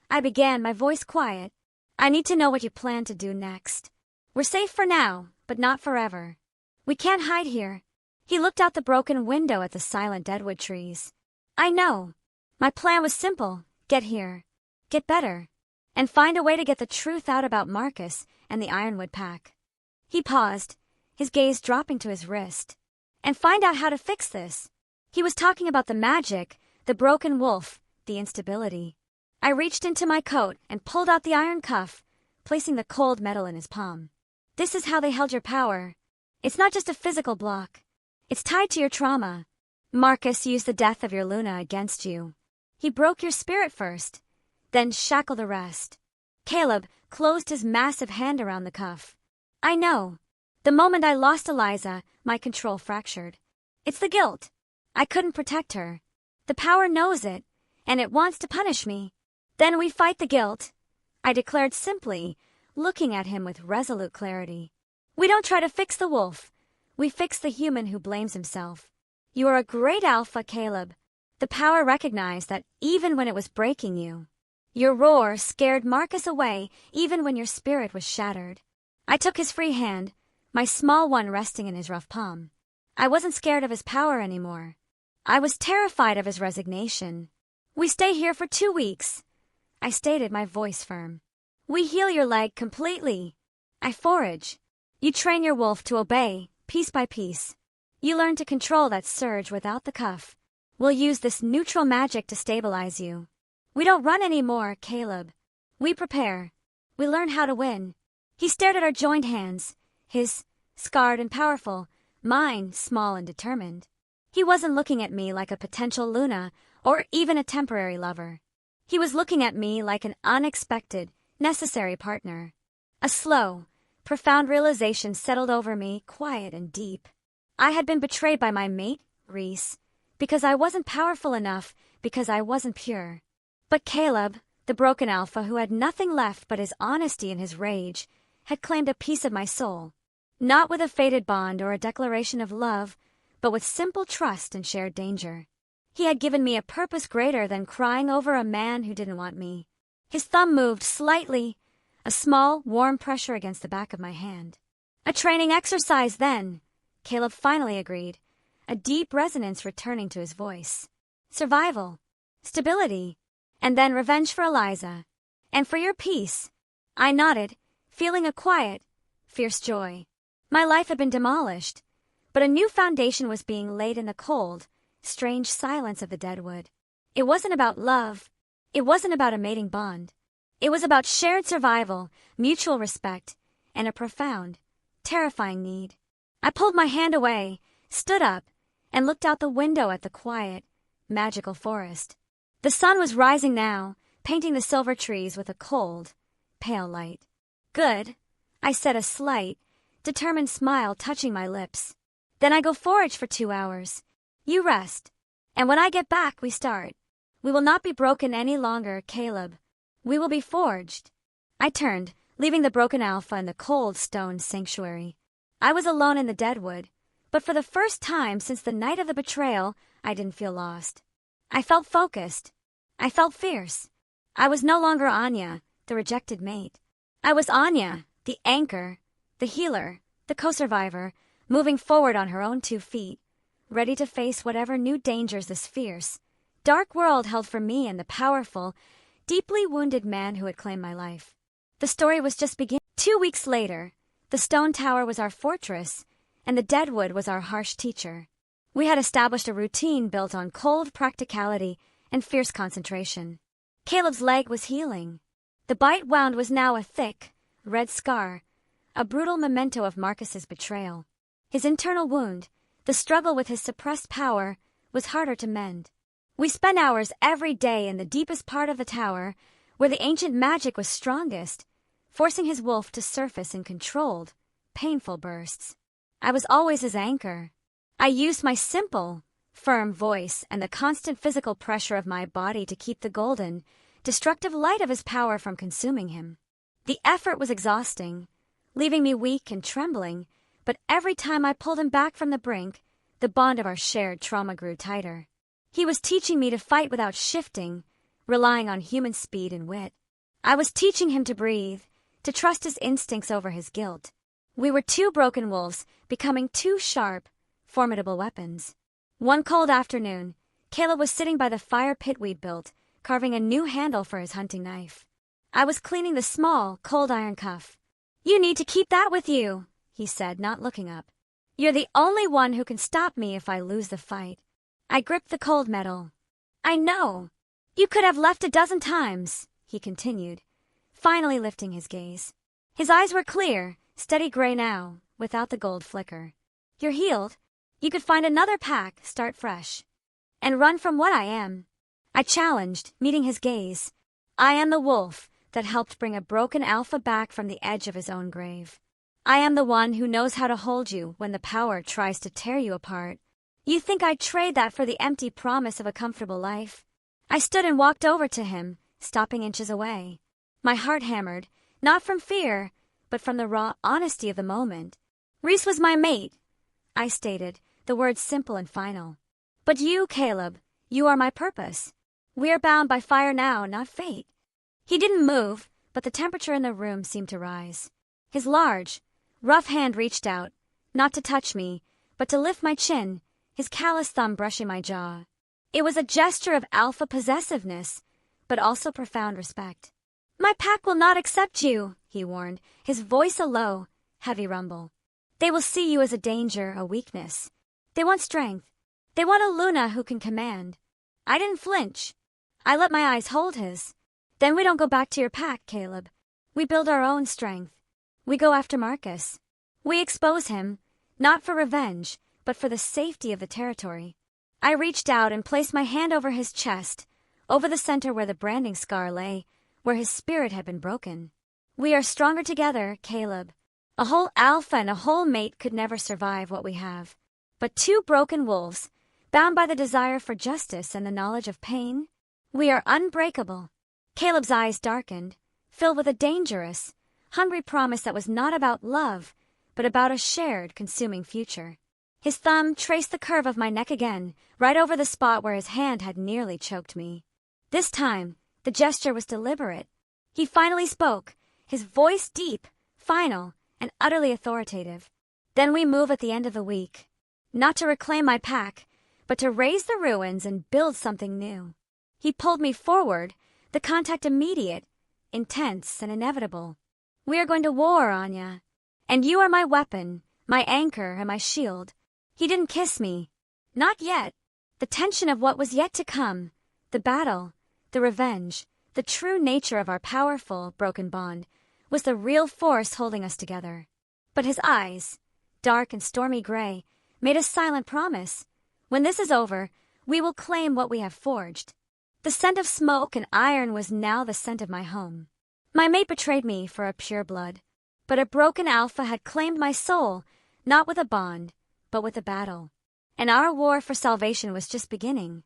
I began, my voice quiet, "I need to know what you plan to do next. We're safe for now, but not forever. We can't hide here." He looked out the broken window at the silent Deadwood trees. "I know. My plan was simple. Get here. Get better. And find a way to get the truth out about Marcus and the Ironwood pack." He paused, his gaze dropping to his wrist. "And find out how to fix this." He was talking about the magic, the broken wolf, the instability. I reached into my coat and pulled out the iron cuff, placing the cold metal in his palm. "This is how they held your power. It's not just a physical block. It's tied to your trauma. Marcus used the death of your Luna against you. He broke your spirit first, then shackled the rest." Caleb closed his massive hand around the cuff. "I know. The moment I lost Eliza, my control fractured. It's the guilt. I couldn't protect her. The power knows it, and it wants to punish me. Then we fight the guilt," I declared simply, looking at him with resolute clarity. "We don't try to fix the wolf. We fix the human who blames himself. You are a great alpha, Caleb." The power recognized that even when it was breaking you. Your roar scared Marcus away even when your spirit was shattered. I took his free hand, my small one resting in his rough palm. I wasn't scared of his power anymore. I was terrified of his resignation. "We stay here for 2 weeks," I stated, my voice firm. "We heal your leg completely. I forage. You train your wolf to obey, piece by piece. You learn to control that surge without the cuff. We'll use this neutral magic to stabilize you. We don't run anymore, Caleb. We prepare. We learn how to win." He stared at our joined hands, his scarred and powerful, mine small and determined. He wasn't looking at me like a potential Luna or even a temporary lover. He was looking at me like an unexpected, necessary partner. A slow, profound realization settled over me, quiet and deep. I had been betrayed by my mate, Rhys, because I wasn't powerful enough, because I wasn't pure. But Caleb, the broken alpha who had nothing left but his honesty and his rage, had claimed a piece of my soul, not with a fated bond or a declaration of love, but with simple trust and shared danger. He had given me a purpose greater than crying over a man who didn't want me. His thumb moved slightly, a small, warm pressure against the back of my hand. "A training exercise, then," Caleb finally agreed, a deep resonance returning to his voice. "Survival, stability, and then revenge for Eliza. And for your peace." I nodded, feeling a quiet, fierce joy. My life had been demolished, but a new foundation was being laid in the cold, strange silence of the Deadwood. It wasn't about love. It wasn't about a mating bond. It was about shared survival, mutual respect, and a profound, terrifying need. I pulled my hand away, stood up, and looked out the window at the quiet, magical forest. The sun was rising now, painting the silver trees with a cold, pale light. "Good," I said, a slight, determined smile touching my lips. "Then I go forage for 2 hours. You rest. And when I get back, we start. We will not be broken any longer, Caleb. We will be forged." I turned, leaving the broken alpha in the cold stone sanctuary. I was alone in the Deadwood, but for the first time since the night of the betrayal, I didn't feel lost. I felt focused. I felt fierce. I was no longer Anya, the rejected mate. I was Anya, the anchor, the healer, the co-survivor, moving forward on her own 2 feet, ready to face whatever new dangers this fierce, dark world held for me and the powerful, deeply wounded man who had claimed my life. The story was just beginning. 2 weeks later, the stone tower was our fortress, and the Deadwood was our harsh teacher. We had established a routine built on cold practicality and fierce concentration. Caleb's leg was healing. The bite wound was now a thick, red scar, a brutal memento of Marcus's betrayal. His internal wound, the struggle with his suppressed power, was harder to mend. We spent hours every day in the deepest part of the tower, where the ancient magic was strongest, forcing his wolf to surface in controlled, painful bursts. I was always his anchor. I used my simple, firm voice and the constant physical pressure of my body to keep the golden, destructive light of his power from consuming him. The effort was exhausting, leaving me weak and trembling, but every time I pulled him back from the brink, the bond of our shared trauma grew tighter. He was teaching me to fight without shifting, relying on human speed and wit. I was teaching him to breathe, to trust his instincts over his guilt. We were 2 broken wolves, becoming 2 sharp, formidable weapons. One cold afternoon, Caleb was sitting by the fire pit we'd built, carving a new handle for his hunting knife. I was cleaning the small, cold iron cuff. "You need to keep that with you," he said, not looking up. "You're the only one who can stop me if I lose the fight." I gripped the cold metal. "I know. You could have left a dozen times," he continued, finally lifting his gaze. His eyes were clear, steady gray now, without the gold flicker. "You're healed. You could find another pack, start fresh, and run from what I am." I challenged, meeting his gaze. "I am the wolf that helped bring a broken alpha back from the edge of his own grave. I am the one who knows how to hold you when the power tries to tear you apart. You think I'd trade that for the empty promise of a comfortable life?" I stood and walked over to him, stopping inches away. My heart hammered, not from fear, but from the raw honesty of the moment. "Rhys was my mate," I stated, the words simple and final. "But you, Caleb, you are my purpose. We are bound by fire now, not fate." He didn't move, but the temperature in the room seemed to rise. His large, rough hand reached out, not to touch me, but to lift my chin, his callous thumb brushing my jaw. It was a gesture of alpha possessiveness, but also profound respect. "My pack will not accept you," he warned, his voice a low, heavy rumble. "They will see you as a danger, a weakness. They want strength. They want a Luna who can command." I didn't flinch. I let my eyes hold his. "Then we don't go back to your pack, Caleb. We build our own strength. We go after Marcus. We expose him, not for revenge, but for the safety of the territory." I reached out and placed my hand over his chest, over the center where the branding scar lay, where his spirit had been broken. "We are stronger together, Caleb. A whole alpha and a whole mate could never survive what we have. But 2 broken wolves, bound by the desire for justice and the knowledge of pain, we are unbreakable." Caleb's eyes darkened, filled with a dangerous, hungry promise that was not about love, but about a shared, consuming future. His thumb traced the curve of my neck again, right over the spot where his hand had nearly choked me. This time, the gesture was deliberate. He finally spoke, his voice deep, final, and utterly authoritative. "Then we move at the end of the week. Not to reclaim my pack, but to raise the ruins and build something new." He pulled me forward, the contact immediate, intense, and inevitable. "We are going to war, Anya. And you are my weapon, my anchor, and my shield." He didn't kiss me. Not yet. The tension of what was yet to come, the battle, the revenge, the true nature of our powerful, broken bond, was the real force holding us together. But his eyes, dark and stormy gray, made a silent promise. "When this is over, we will claim what we have forged." The scent of smoke and iron was now the scent of my home. My mate betrayed me for a pure blood, but a broken alpha had claimed my soul, not with a bond, but with a battle. And our war for salvation was just beginning.